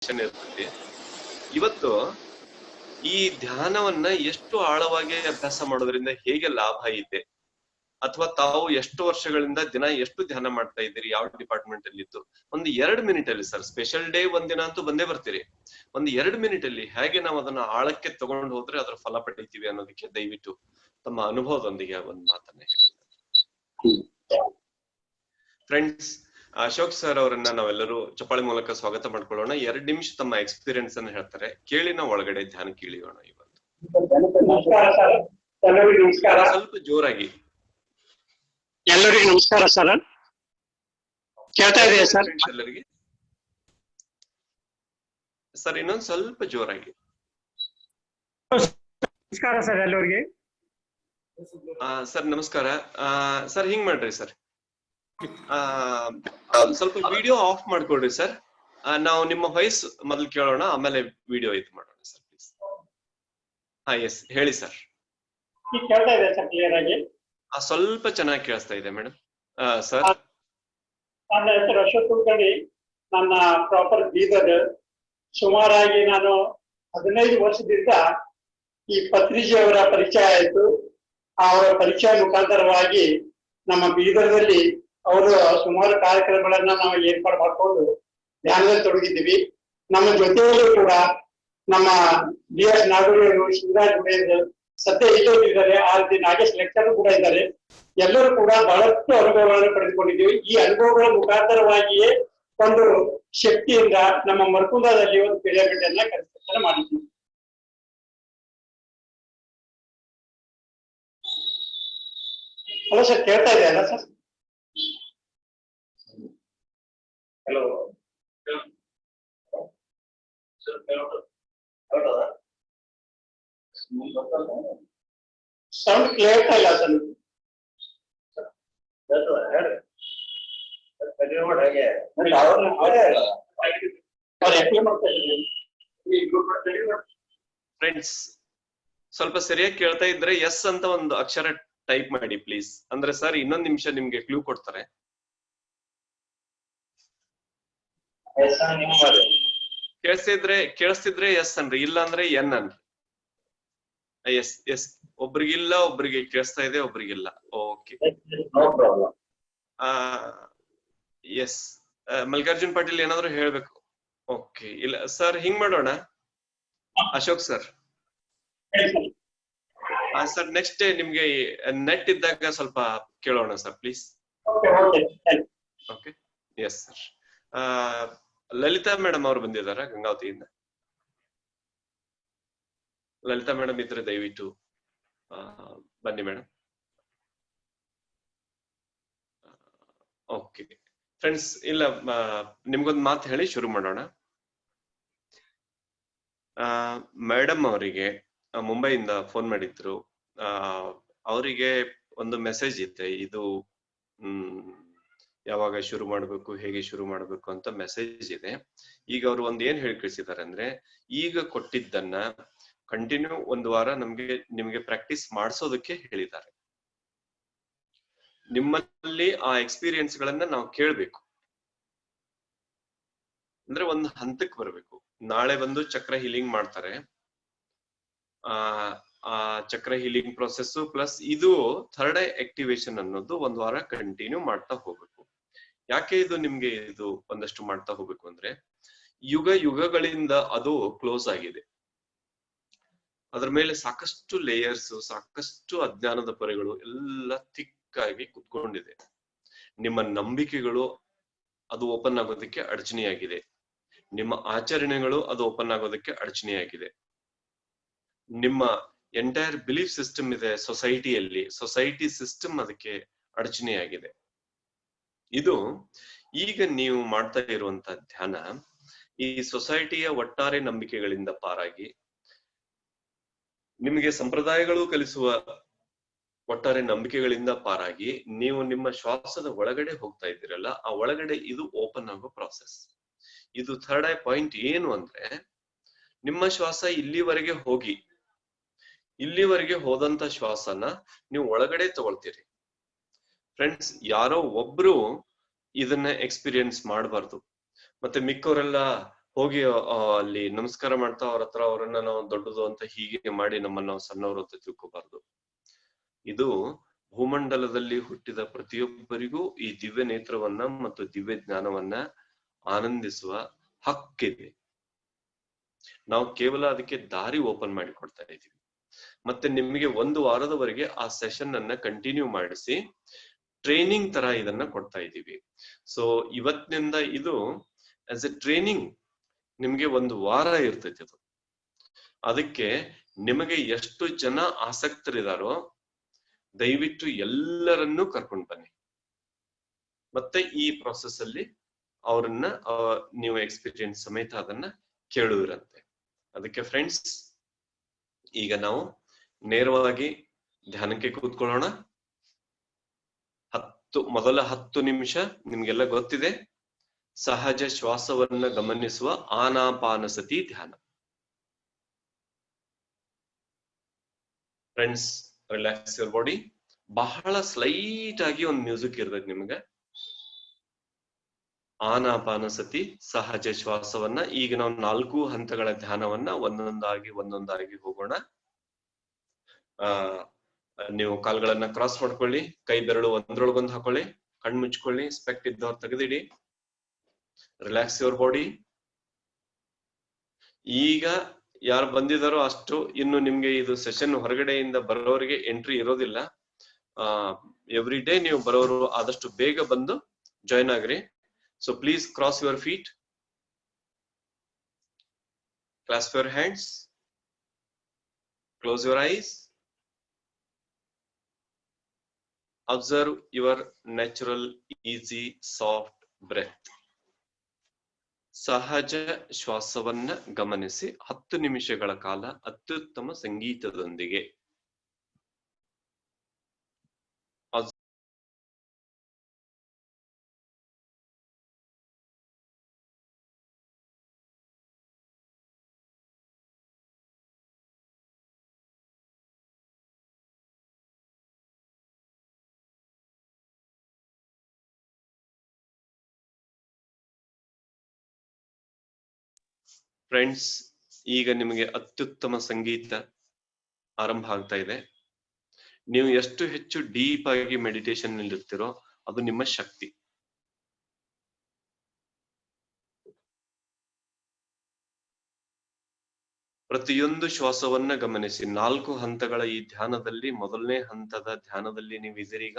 ಇರ್ತದೆ. ಇವತ್ತು ಈ ಧ್ಯಾನವನ್ನ ಎಷ್ಟು ಆಳವಾಗಿ ಅಭ್ಯಾಸ ಮಾಡೋದ್ರಿಂದ ಹೇಗೆ ಲಾಭ ಇದೆ, ಅಥವಾ ತಾವು ಎಷ್ಟು ವರ್ಷಗಳಿಂದ ದಿನ ಎಷ್ಟು ಧ್ಯಾನ ಮಾಡ್ತಾ ಇದ್ದೀರಿ, ಯಾವ ಡಿಪಾರ್ಟ್ಮೆಂಟ್ ಅಲ್ಲಿ ಇದ್ದು, ಒಂದು 2 ಮಿನಿಟ್ ಅಲ್ಲಿ ಸರ್, ಸ್ಪೆಷಲ್ ಡೇ ಒಂದಿನ ಅಂತೂ ಬಂದೇ ಬರ್ತೀರಿ, ಒಂದು 2 ಮಿನಿಟ್ ಅಲ್ಲಿ ಹೇಗೆ ನಾವು ಅದನ್ನ ಆಳಕ್ಕೆ ತಗೊಂಡು ಹೋದ್ರೆ ಅದರ ಫಲ ಪಡೀತೀವಿ ಅನ್ನೋದಕ್ಕೆ ದಯವಿಟ್ಟು ತಮ್ಮ ಅನುಭವದೊಂದಿಗೆ ಒಂದು ಮಾತನ್ನ ಹೇಳಿ. ಫ್ರೆಂಡ್ಸ್, ಅಶೋಕ್ ಸರ್ ಅವರನ್ನ ನಾವೆಲ್ಲರೂ ಚಪ್ಪಾಳೆ ಮೂಲಕ ಸ್ವಾಗತ ಮಾಡ್ಕೊಳ್ಳೋಣ. 2 ನಿಮಿಷ ತಮ್ಮ ಎಕ್ಸ್ಪೀರಿಯನ್ಸ್ ಅನ್ನು ಹೇಳ್ತಾರೆ, ಕೇಳಿ ನಾವು ಒಳಗಡೆ ಧ್ಯಾನಕ್ಕೆ ಇಳಿಯೋಣ. ಇವತ್ತು ಸ್ವಲ್ಪ ಜೋರಾಗಿ. ಎಲ್ಲರಿಗೂ ನಮಸ್ಕಾರ ಸರ್. ಕೇಳ್ತಾ ಇದೆಯಾ ಸರ್? ಎಲ್ಲರಿಗೆ ಸರ್ ಇನ್ನೊಂದು ಸ್ವಲ್ಪ ಜೋರಾಗಿ. ನಮಸ್ಕಾರ ಸರ್ ಎಲ್ಲರಿಗೆ. ಸರ್ ನಮಸ್ಕಾರ. ಸರ್ ಹಿಂಗ್ ಮಾಡ್ರಿ ಸರ್, ಸ್ವಲ್ಪ ವಿಡಿಯೋ ಆಫ್ ಮಾಡ್ಕೊಡ್ರಿ ಸರ್. ನಾವು ನಿಮ್ಮ ವಾಯ್ಸ್ ಮೊದಲು ಕೇಳೋಣ, ಆಮೇಲೆ ವಿಡಿಯೋ ಇದು ಮಾಡೋಣ ಸರ್ ಪ್ಲೀಸ್. ಎಸ್ ಹೇಳಿ ಸರ್. ಕೇಳ್ತಾ ಇದೆ ಸರ್ ಕ್ಲಿಯರ್ ಆಗಿ? ಸ್ವಲ್ಪ ಚೆನ್ನಾಗಿ ಕೇಳಿಸ್ತಾ ಇದೆ ಮೇಡಮ್. ಸರ್ ನನ್ನ ಹೆಸರು ಅಶೋಕ್ ಕುಲಕರ್ಣಿ, ನನ್ನ ಪ್ರಾಪರ್ ಬೀದರ್. ಸುಮಾರಾಗಿ ನಾನು 15 ವರ್ಷದಿಂದ ಈ ಪತ್ರಿಜಿ ಅವರ ಪರಿಚಯ ಆಯಿತು. ಅವರ ಪರಿಚಯ ಮುಖಾಂತರವಾಗಿ ನಮ್ಮ ಬೀದರ್ದಲ್ಲಿ ಅವರು ಸುಮಾರು ಕಾರ್ಯಕ್ರಮಗಳನ್ನ ನಾವು ಏರ್ಪಾಡು ಮಾಡಿಕೊಂಡು ಧ್ಯಾನದಲ್ಲಿ ತೊಡಗಿದ್ದೀವಿ. ನಮ್ಮ ಜೊತೆಯಲ್ಲೂ ಕೂಡ ನಮ್ಮ BS ನಾಗೂರಿಯವರು, ಶಿವರಾಜ್ ಗುಡೇರ್, ಸತ್ಯ ಇದ್ದಾರೆ, ಆರ್.ಡಿ. ನಾಗೇಶ್ ಲೆಕ್ಚರ್ ಕೂಡ ಇದ್ದಾರೆ. ಎಲ್ಲರೂ ಕೂಡ ಬಹಳಷ್ಟು ಅನುಭವಗಳನ್ನು ಪಡೆದುಕೊಂಡಿದ್ದೀವಿ. ಈ ಅನುಭವಗಳ ಮುಖಾಂತರವಾಗಿಯೇ ಒಂದು ಶಕ್ತಿಯಿಂದ ನಮ್ಮ ಮರ್ಕುಂದದಲ್ಲಿ ಒಂದು ಪಿರಮಿಡ್ ಅನ್ನ ಕನ್ಸ್ಟ್ರಕ್ಷನ್ ಮಾಡಿದ್ದೀವಿ. ಹಲೋ ಸರ್, ಕೇಳ್ತಾ ಇದೆ ಅಲ್ಲ ಸರ್? ಹಲೋ, ಸೌಂಡ್ ಕೇಳ್ತಾ ಇಲ್ಲ ಸರ್. ಫ್ರೆಂಡ್ಸ್, ಸ್ವಲ್ಪ ಸರಿಯಾಗಿ ಕೇಳ್ತಾ ಇದ್ರೆ ಎಸ್ ಅಂತ ಒಂದು ಅಕ್ಷರ ಟೈಪ್ ಮಾಡಿ ಪ್ಲೀಸ್. ಅಂದ್ರೆ ಸರ್ ಇನ್ನೊಂದು ನಿಮಿಷ ನಿಮ್ಗೆ ಕ್ಲೂ ಕೊಡ್ತಾರೆ. ಕೇಳಿಸ್ತಿದ್ರೆ ಎಸ್ ಅನ್ರಿ, ಇಲ್ಲ ಅಂದ್ರೆ ಎನ್ ಅನ್ರಿ. ಎಸ್ ಎಸ್, ಒಬ್ರಿಗಿಲ್ಲ, ಒಬ್ರಿಗೆ ಕೇಳಿಸ್ತಾ ಇದೆ, ಒಬ್ರಿಗಿಲ್ಲ. Okay, yes. ಮಲ್ಲಿಕಾರ್ಜುನ್ ಪಾಟೀಲ್ ಏನಾದ್ರು ಹೇಳ್ಬೇಕು? ಓಕೆ, ಇಲ್ಲ ಸರ್, ಹಿಂಗ್ ಮಾಡೋಣ. ಅಶೋಕ್ ಸರ್, ಸರ್ ನೆಕ್ಸ್ಟ್ ನಿಮ್ಗೆ ನೆಟ್ ಇದ್ದಾಗ ಸ್ವಲ್ಪ ಕೇಳೋಣ sir please. Okay, yes sir. Lalitha madam ಅವರು ಬಂದಿದ್ದಾರಾ ಗಂಗಾವತಿಯಿಂದ? ಲಲಿತಾ ಮೇಡಮ್ ಇದ್ರೆ ದಯವಿಟ್ಟು ಬನ್ನಿ ಮೇಡಮ್. ಓಕೆ ಫ್ರೆಂಡ್ಸ್, ಇಲ್ಲ ನಿಮ್ಗೊಂದು ಮಾತು ಹೇಳಿ ಶುರು ಮಾಡೋಣ. ಮೇಡಮ್ ಅವರಿಗೆ ಮುಂಬೈಯಿಂದ ಫೋನ್ ಮಾಡಿದ್ರು. ಅವರಿಗೆ ಒಂದು ಮೆಸೇಜ್ ಇತ್ತೆ, ಇದು ಯಾವಾಗ ಶುರು ಮಾಡ್ಬೇಕು, ಹೇಗೆ ಶುರು ಮಾಡ್ಬೇಕು ಅಂತ ಮೆಸೇಜ್ ಇದೆ. ಈಗ ಅವರು ಒಂದ್ ಏನ್ ಹೇಳಿ ಕಳಿಸಿದ್ದಾರೆ ಅಂದ್ರೆ, ಈಗ ಕೊಟ್ಟಿದ್ದನ್ನ ಕಂಟಿನ್ಯೂ 1 ವಾರ ನಿಮ್ಗೆ ಪ್ರಾಕ್ಟೀಸ್ ಮಾಡಿಸೋದಕ್ಕೆ ಹೇಳಿದ್ದಾರೆ. ನಿಮ್ಮಲ್ಲಿ ಆ ಎಕ್ಸ್ಪೀರಿಯನ್ಸ್ ಗಳನ್ನ ನಾವು ಕೇಳ್ಬೇಕು, ಅಂದ್ರೆ ಒಂದು ಹಂತಕ್ಕೆ ಬರ್ಬೇಕು. ನಾಳೆ ಬಂದು ಚಕ್ರ ಹೀಲಿಂಗ್ ಮಾಡ್ತಾರೆ. ಆ ಚಕ್ರ ಹೀಲಿಂಗ್ ಪ್ರೊಸೆಸ್ ಪ್ಲಸ್ ಇದು ಥರ್ಡ್ ಐ ಆಕ್ಟಿವೇಶನ್ ಅನ್ನೋದು 1 ವಾರ ಕಂಟಿನ್ಯೂ ಮಾಡ್ತಾ ಹೋಗ್ಬೇಕು. ಯಾಕೆ ಇದು ನಿಮ್ಗೆ ಇದು ಒಂದಷ್ಟು ಮಾಡ್ತಾ ಹೋಗ್ಬೇಕು ಅಂದ್ರೆ, ಯುಗಗಳಿಂದ ಅದು ಕ್ಲೋಸ್ ಆಗಿದೆ. ಅದ್ರ ಮೇಲೆ ಸಾಕಷ್ಟು ಲೇಯರ್ಸ್, ಸಾಕಷ್ಟು ಅಜ್ಞಾನದ ಪೊರೆಗಳು ಎಲ್ಲ ಥಿಕ್ಕಾಗಿ ಕುತ್ಕೊಂಡಿದೆ. ನಿಮ್ಮ ನಂಬಿಕೆಗಳು ಅದು ಓಪನ್ ಆಗೋದಕ್ಕೆ ಅಡಚಣೆಯಾಗಿದೆ. ನಿಮ್ಮ ಆಚರಣೆಗಳು ಅದು ಓಪನ್ ಆಗೋದಕ್ಕೆ ಅಡಚಣೆಯಾಗಿದೆ. ನಿಮ್ಮ ಎಂಟೈರ್ ಬಿಲೀಫ್ ಸಿಸ್ಟಮ್ ಇದೆ ಸೊಸೈಟಿಯಲ್ಲಿ, ಸೊಸೈಟಿ ಸಿಸ್ಟಮ್ ಅದಕ್ಕೆ ಅಡಚಣೆಯಾಗಿದೆ. ಇದು ಈಗ ನೀವು ಮಾಡ್ತಾ ಇರುವಂತ ಧ್ಯಾನ ಈ ಸೊಸೈಟಿಯ ಒಟ್ಟಾರೆ ನಂಬಿಕೆಗಳಿಂದ ಪಾರಾಗಿ, ನಿಮಗೆ ಸಂಪ್ರದಾಯಗಳು ಕಲಿಸುವ ಒಟ್ಟಾರೆ ನಂಬಿಕೆಗಳಿಂದ ಪಾರಾಗಿ, ನೀವು ನಿಮ್ಮ ಶ್ವಾಸದ ಒಳಗಡೆ ಹೋಗ್ತಾ ಇದ್ದೀರಲ್ಲ, ಆ ಒಳಗಡೆ ಇದು ಓಪನ್ ಆಗೋ ಪ್ರಾಸೆಸ್. ಇದು ಥರ್ಡ್ ಐ ಪಾಯಿಂಟ್ ಏನು ಅಂದ್ರೆ, ನಿಮ್ಮ ಶ್ವಾಸ ಇಲ್ಲಿವರೆಗೆ ಹೋದಂತ ಶ್ವಾಸನ ನೀವು ಒಳಗಡೆ ತಗೊಳ್ತೀರಿ. ಫ್ರೆಂಡ್ಸ್, ಯಾರೋ ಒಬ್ರು ಇದನ್ನ ಎಕ್ಸ್ಪೀರಿಯನ್ಸ್ ಮಾಡಬಾರ್ದು. ಮತ್ತೆ ಮಿಕ್ಕವರೆಲ್ಲ ಹೋಗಿ ಅಲ್ಲಿ ನಮಸ್ಕಾರ ಮಾಡ್ತಾ ಅವ್ರ ಹತ್ರ ಅವರನ್ನ ನಾವು ದೊಡ್ಡದು ಅಂತ ಹೀಗೆ ಮಾಡಿ ನಮ್ಮನ್ನ ನಾವು ಸಣ್ಣವರು ಅಂತ ತಿಳ್ಕೋಬಾರ್ದು. ಇದು ಭೂಮಂಡಲದಲ್ಲಿ ಹುಟ್ಟಿದ ಪ್ರತಿಯೊಬ್ಬರಿಗೂ ಈ ದಿವ್ಯ ನೇತ್ರವನ್ನ ಮತ್ತು ದಿವ್ಯ ಜ್ಞಾನವನ್ನ ಆನಂದಿಸುವ ಹಕ್ಕಿದೆ. ನಾವು ಕೇವಲ ಅದಕ್ಕೆ ದಾರಿ ಓಪನ್ ಮಾಡಿ ಕೊಡ್ತಾ ಇದ್ದೀವಿ. ಮತ್ತೆ ನಿಮಗೆ 1 ವಾರದವರೆಗೆ ಆ ಸೆಷನ್ ಅನ್ನ ಕಂಟಿನ್ಯೂ ಮಾಡಿಸಿ ಟ್ರೈನಿಂಗ್ ತರ ಇದನ್ನ ಕೊಡ್ತಾ ಇದ್ದೀವಿ. ಸೊ ಇವತ್ತಿನಿಂದ ಇದು ಆಸ್ ಎ ಟ್ರೈನಿಂಗ್ ನಿಮ್ಗೆ 1 ವಾರ ಇರ್ತೈತಿ ಅದು. ಅದಕ್ಕೆ ನಿಮಗೆ ಎಷ್ಟು ಜನ ಆಸಕ್ತರಿದಾರೋ ದಯವಿಟ್ಟು ಎಲ್ಲರನ್ನೂ ಕರ್ಕೊಂಡು ಬನ್ನಿ. ಮತ್ತೆ ಈ ಪ್ರಾಸೆಸ್ ಅಲ್ಲಿ ಅವ್ರನ್ನ ನೀವು ಎಕ್ಸ್ಪೀರಿಯನ್ಸ್ ಸಮೇತ ಅದನ್ನ ಕೇಳುವಿರಂತೆ. ಅದಕ್ಕೆ ಫ್ರೆಂಡ್ಸ್, ಈಗ ನಾವು ನೇರವಾಗಿ ಧ್ಯಾನಕ್ಕೆ ಕೂತ್ಕೊಳ್ಳೋಣ. ಮೊದಲ 10 ನಿಮಿಷ ನಿಮ್ಗೆಲ್ಲ ಗೊತ್ತಿದೆ, ಸಹಜ ಶ್ವಾಸವನ್ನ ಗಮನಿಸುವ ಆನಾಪಾನಸತಿ ಧ್ಯಾನ. Friends, relax your body. ಬಹಳ ಸ್ಲೈಟ್ ಆಗಿ ಒಂದು ಮ್ಯೂಸಿಕ್ ಇರ್ಬೇಕು ನಿಮ್ಗೆ. ಆನಾಪಾನಸತಿ ಸಹಜ ಶ್ವಾಸವನ್ನ ಈಗ ನಾವು 4 ಹಂತಗಳ ಧ್ಯಾನವನ್ನ ಒಂದೊಂದಾಗಿ ಹೋಗೋಣ. ನೀವು ಕಾಲ್ಗಳನ್ನ ಕ್ರಾಸ್ ಮಾಡ್ಕೊಳ್ಳಿ, ಕೈ ಬೆರಳು ಒಂದ್ರೊಳಗೊಂದು ಹಾಕೊಳ್ಳಿ, ಕಣ್ಣು ಮುಚ್ಕೊಳ್ಳಿ, ಸ್ಪೆಕ್ಟ್ ಇದ್ದವ್ರು ತೆಗೆದಿಡಿ. Relax your body. ಈಗ ಯಾರು ಬಂದಿದಾರೋ ಅಷ್ಟು, ಇನ್ನು ನಿಮ್ಗೆ ಇದು ಸೆಷನ್ ಹೊರಗಡೆಯಿಂದ ಬರೋರಿಗೆ ಎಂಟ್ರಿ ಇರೋದಿಲ್ಲ. ಎವ್ರಿ ಡೇ ನೀವು ಬರೋರು ಆದಷ್ಟು ಬೇಗ ಬಂದು ಜಾಯ್ನ್ ಆಗ್ರಿ. So please cross your feet, clasp your hands, close your eyes. Observe your natural, easy, soft breath. ಸಹಜ ಶ್ವಾಸವನ್ನ ಗಮನಿಸಿ 10 ನಿಮಿಷಗಳ ಕಾಲ ಅತ್ಯುತ್ತಮ ಸಂಗೀತದೊಂದಿಗೆ. ಫ್ರೆಂಡ್ಸ್, ಈಗ ನಿಮಗೆ ಅತ್ಯುತ್ತಮ ಸಂಗೀತ ಆರಂಭ ಆಗ್ತಾ ಇದೆ. ನೀವು ಎಷ್ಟು ಹೆಚ್ಚು ಡೀಪ್ ಆಗಿ ಮೆಡಿಟೇಷನ್ ನಲ್ಲಿರ್ತೀರೋ ಅದು ನಿಮ್ಮ ಶಕ್ತಿ. ಪ್ರತಿಯೊಂದು ಶ್ವಾಸವನ್ನ ಗಮನಿಸಿ. 4 ಹಂತಗಳ ಈ ಧ್ಯಾನದಲ್ಲಿ ಮೊದಲನೇ ಹಂತದ ಧ್ಯಾನದಲ್ಲಿ ನೀವು ಇದೀಗ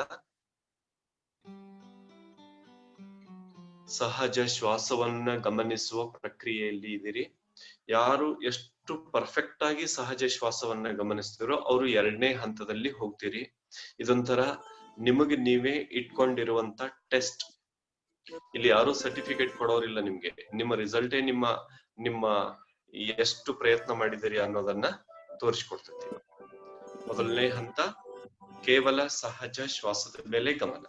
ಸಹಜ ಶ್ವಾಸವನ್ನ ಗಮನಿಸುವ ಪ್ರಕ್ರಿಯೆಯಲ್ಲಿ ಇದ್ದೀರಿ. ಯಾರು ಎಷ್ಟು ಪರ್ಫೆಕ್ಟ್ ಆಗಿ ಸಹಜ ಶ್ವಾಸವನ್ನ ಗಮನಿಸ್ತಿರೋ ಅವರು 2ನೇ ಹಂತದಲ್ಲಿ ಹೋಗ್ತೀರಿ. ಇದೊಂಥರ ನಿಮಗೆ ನೀವೇ ಇಟ್ಕೊಂಡಿರುವಂತ ಟೆಸ್ಟ್. ಇಲ್ಲಿ ಯಾರು ಸರ್ಟಿಫಿಕೇಟ್ ಕೊಡೋರಿಲ್ಲ ನಿಮ್ಗೆ. ನಿಮ್ಮ ರಿಸಲ್ಟೇ ನಿಮ್ಮ ಎಷ್ಟು ಪ್ರಯತ್ನ ಮಾಡಿದಿರಿ ಅನ್ನೋದನ್ನ ತೋರಿಸ್ಕೊಡ್ತೈತಿ. ಮೊದಲನೇ ಹಂತ ಕೇವಲ ಸಹಜ ಶ್ವಾಸದ ಮೇಲೆ ಗಮನ.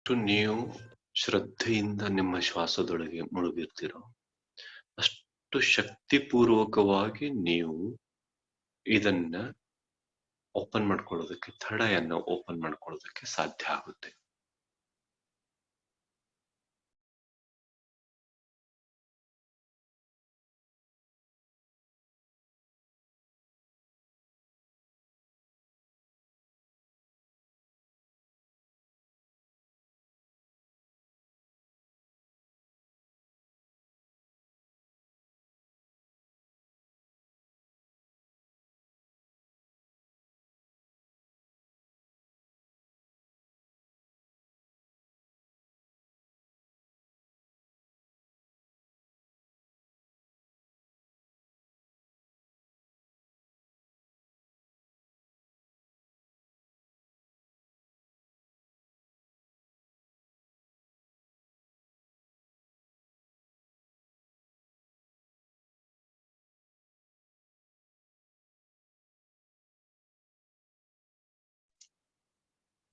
ನೀವು ಶ್ರದ್ಧೆಯಿಂದ ನಿಮ್ಮ ಶ್ವಾಸದೊಳಗೆ ಮುಳುಗಿರ್ತೀರೋ ಅಷ್ಟು ಶಕ್ತಿಪೂರ್ವಕವಾಗಿ ನೀವು ಇದನ್ನ ಓಪನ್ ಮಾಡ್ಕೊಳ್ಳೋದಕ್ಕೆ, ಥರ್ಡ್ ಐ ಅನ್ನು ಓಪನ್ ಮಾಡ್ಕೊಳ್ಳೋದಕ್ಕೆ ಸಾಧ್ಯ ಆಗುತ್ತೆ.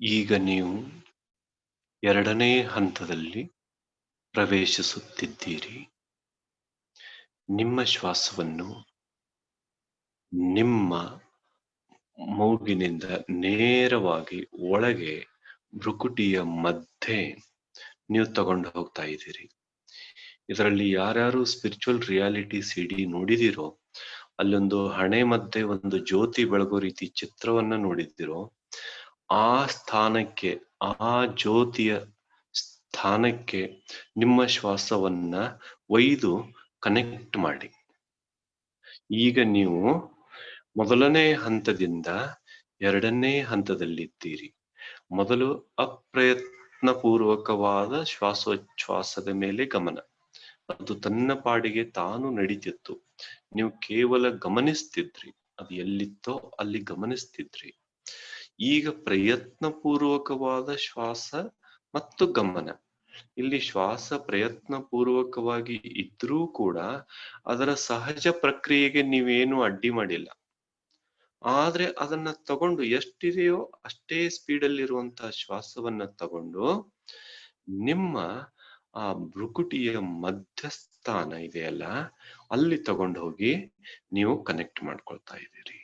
ಈಗ ನೀವು ಎರಡನೇ ಹಂತದಲ್ಲಿ ಪ್ರವೇಶಿಸುತ್ತಿದ್ದೀರಿ. ನಿಮ್ಮ ಶ್ವಾಸವನ್ನು ನಿಮ್ಮ ಮೂಗಿನಿಂದ ನೇರವಾಗಿ ಒಳಗೆ ಭ್ರುಕುಟಿಯ ಮಧ್ಯೆ ನೀವು ತಗೊಂಡು ಹೋಗ್ತಾ ಇದ್ದೀರಿ. ಇದರಲ್ಲಿ ಯಾರ್ಯಾರು ಸ್ಪಿರಿಚುವಲ್ ರಿಯಾಲಿಟಿ ಸಿಡಿ ನೋಡಿದಿರೋ, ಅಲ್ಲೊಂದು ಹಣೆ ಮಧ್ಯೆ ಒಂದು ಜ್ಯೋತಿ ಬೆಳಗೋ ರೀತಿ ಚಿತ್ರವನ್ನ ನೋಡಿದಿರೋ, ಆ ಸ್ಥಾನಕ್ಕೆ, ಆ ಜ್ಯೋತಿಯ ಸ್ಥಾನಕ್ಕೆ ನಿಮ್ಮ ಶ್ವಾಸವನ್ನ ಒಯ್ದು ಕನೆಕ್ಟ್ ಮಾಡಿ. ಈಗ ನೀವು ಮೊದಲನೇ ಹಂತದಿಂದ ಎರಡನೇ ಹಂತದಲ್ಲಿದ್ದೀರಿ. ಮೊದಲು ಅಪ್ರಯತ್ನಪೂರ್ವಕವಾದ ಶ್ವಾಸೋಚ್ಛ್ವಾಸದ ಮೇಲೆ ಗಮನ, ಅದು ತನ್ನ ಪಾಡಿಗೆ ತಾನು ನಡೀತಿತ್ತು. ನೀವು ಕೇವಲ ಗಮನಿಸ್ತಿದ್ರಿ, ಅದು ಎಲ್ಲಿತ್ತೋ ಅಲ್ಲಿ ಗಮನಿಸ್ತಿದ್ರಿ. ಈಗ ಪ್ರಯತ್ನಪೂರ್ವಕವಾದ ಶ್ವಾಸ ಮತ್ತು ಗಮನ. ಇಲ್ಲಿ ಶ್ವಾಸ ಪ್ರಯತ್ನಪೂರ್ವಕವಾಗಿ ಇದ್ರೂ ಕೂಡ ಅದರ ಸಹಜ ಪ್ರಕ್ರಿಯೆಗೆ ನೀವೇನು ಅಡ್ಡಿ ಮಾಡಿಲ್ಲ. ಆದ್ರೆ ಅದನ್ನ ತಗೊಂಡು ಎಷ್ಟಿದೆಯೋ ಅಷ್ಟೇ ಸ್ಪೀಡಲ್ಲಿರುವಂತಹ ಶ್ವಾಸವನ್ನ ತಗೊಂಡು ನಿಮ್ಮ ಆ ಭ್ರುಕುಟಿಯ ಮಧ್ಯಸ್ಥಾನ ಇದೆಯಲ್ಲ, ಅಲ್ಲಿ ತಗೊಂಡು ಹೋಗಿ ನೀವು ಕನೆಕ್ಟ್ ಮಾಡ್ಕೊಳ್ತಾ ಇದ್ದೀರಿ.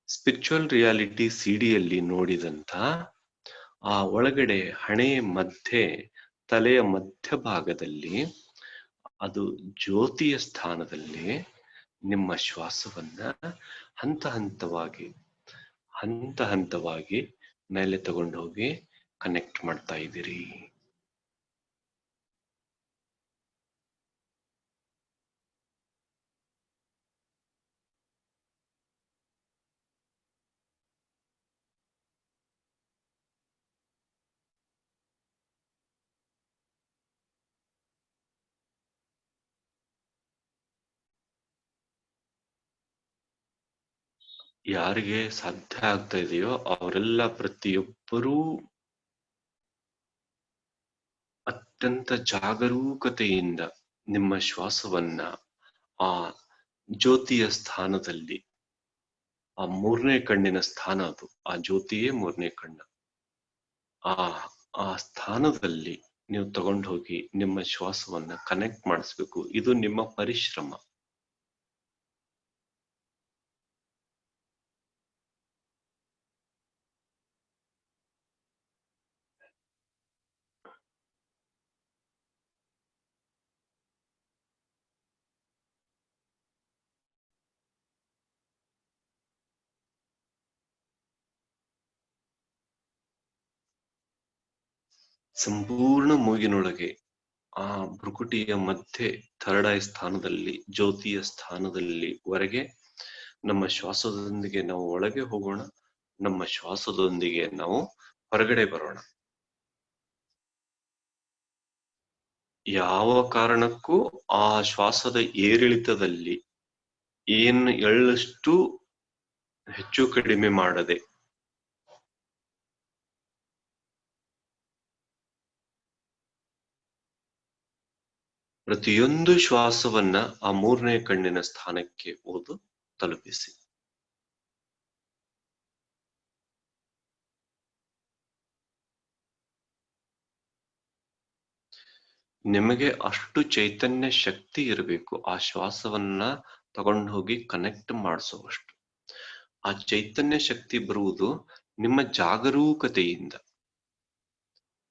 ಸ್ಪಿರಿಚುವಲ್ ರಿಯಾಲಿಟಿ ಸಿಡಿಯಲ್ಲಿ ನೋಡಿದಂತ ಆ ಒಳಗಡೆ ಹಣೆ ಮಧ್ಯೆ, ತಲೆಯ ಮಧ್ಯಭಾಗದಲ್ಲಿ, ಅದು ಜ್ಯೋತಿಯ ಸ್ಥಾನದಲ್ಲಿ ನಿಮ್ಮ ಶ್ವಾಸವನ್ನ ಹಂತ ಹಂತವಾಗಿ ಮೇಲೆ ತಗೊಂಡು ಹೋಗಿ ಕನೆಕ್ಟ್ ಮಾಡ್ತಾ ಇದ್ದೀರಿ. ಯಾರಿಗೆ ಸಾಧ್ಯ ಆಗ್ತಾ ಇದೆಯೋ ಅವರೆಲ್ಲ ಪ್ರತಿಯೊಬ್ಬರೂ ಅತ್ಯಂತ ಜಾಗರೂಕತೆಯಿಂದ ನಿಮ್ಮ ಶ್ವಾಸವನ್ನ ಆ ಜ್ಯೋತಿಯ ಸ್ಥಾನದಲ್ಲಿ, ಆ ಮೂರನೇ ಕಣ್ಣಿನ ಸ್ಥಾನ, ಅದು ಆ ಜ್ಯೋತಿಯೇ ಮೂರನೇ ಕಣ್ಣು, ಆ ಸ್ಥಾನದಲ್ಲಿ ನೀವು ತಗೊಂಡು ಹೋಗಿ ನಿಮ್ಮ ಶ್ವಾಸವನ್ನ ಕನೆಕ್ಟ್ ಮಾಡಿಸ್ಬೇಕು. ಇದು ನಿಮ್ಮ ಪರಿಶ್ರಮ. ಸಂಪೂರ್ಣ ಮೂಗಿನೊಳಗೆ ಆ ಭ್ರುಕುಟಿಯ ಮಧ್ಯೆ ಥರ್ಡ್ ಐ ಸ್ಥಾನದಲ್ಲಿ, ಜ್ಯೋತಿಯ ಸ್ಥಾನದಲ್ಲಿ ವರೆಗೆ ನಮ್ಮ ಶ್ವಾಸದೊಂದಿಗೆ ನಾವು ಒಳಗೆ ಹೋಗೋಣ, ನಮ್ಮ ಶ್ವಾಸದೊಂದಿಗೆ ನಾವು ಹೊರಗಡೆ ಬರೋಣ. ಯಾವ ಕಾರಣಕ್ಕೂ ಆ ಶ್ವಾಸದ ಏರಿಳಿತದಲ್ಲಿ ಎಳ್ಳಷ್ಟು ಹೆಚ್ಚು ಕಡಿಮೆ ಮಾಡದೆ ಪ್ರತಿಯೊಂದು ಶ್ವಾಸವನ್ನ ಆ ಮೂರನೇ ಕಣ್ಣಿನ ಸ್ಥಾನಕ್ಕೆ ಓದು ತಲುಪಿಸಿ. ನಿಮಗೆ ಅಷ್ಟು ಚೈತನ್ಯ ಶಕ್ತಿ ಇರಬೇಕು ಆ ಶ್ವಾಸವನ್ನ ತಗೊಂಡು ಹೋಗಿ ಕನೆಕ್ಟ್ ಮಾಡಿಸುವಷ್ಟು. ಆ ಚೈತನ್ಯ ಶಕ್ತಿ ಬರುವುದು ನಿಮ್ಮ ಜಾಗರೂಕತೆಯಿಂದ,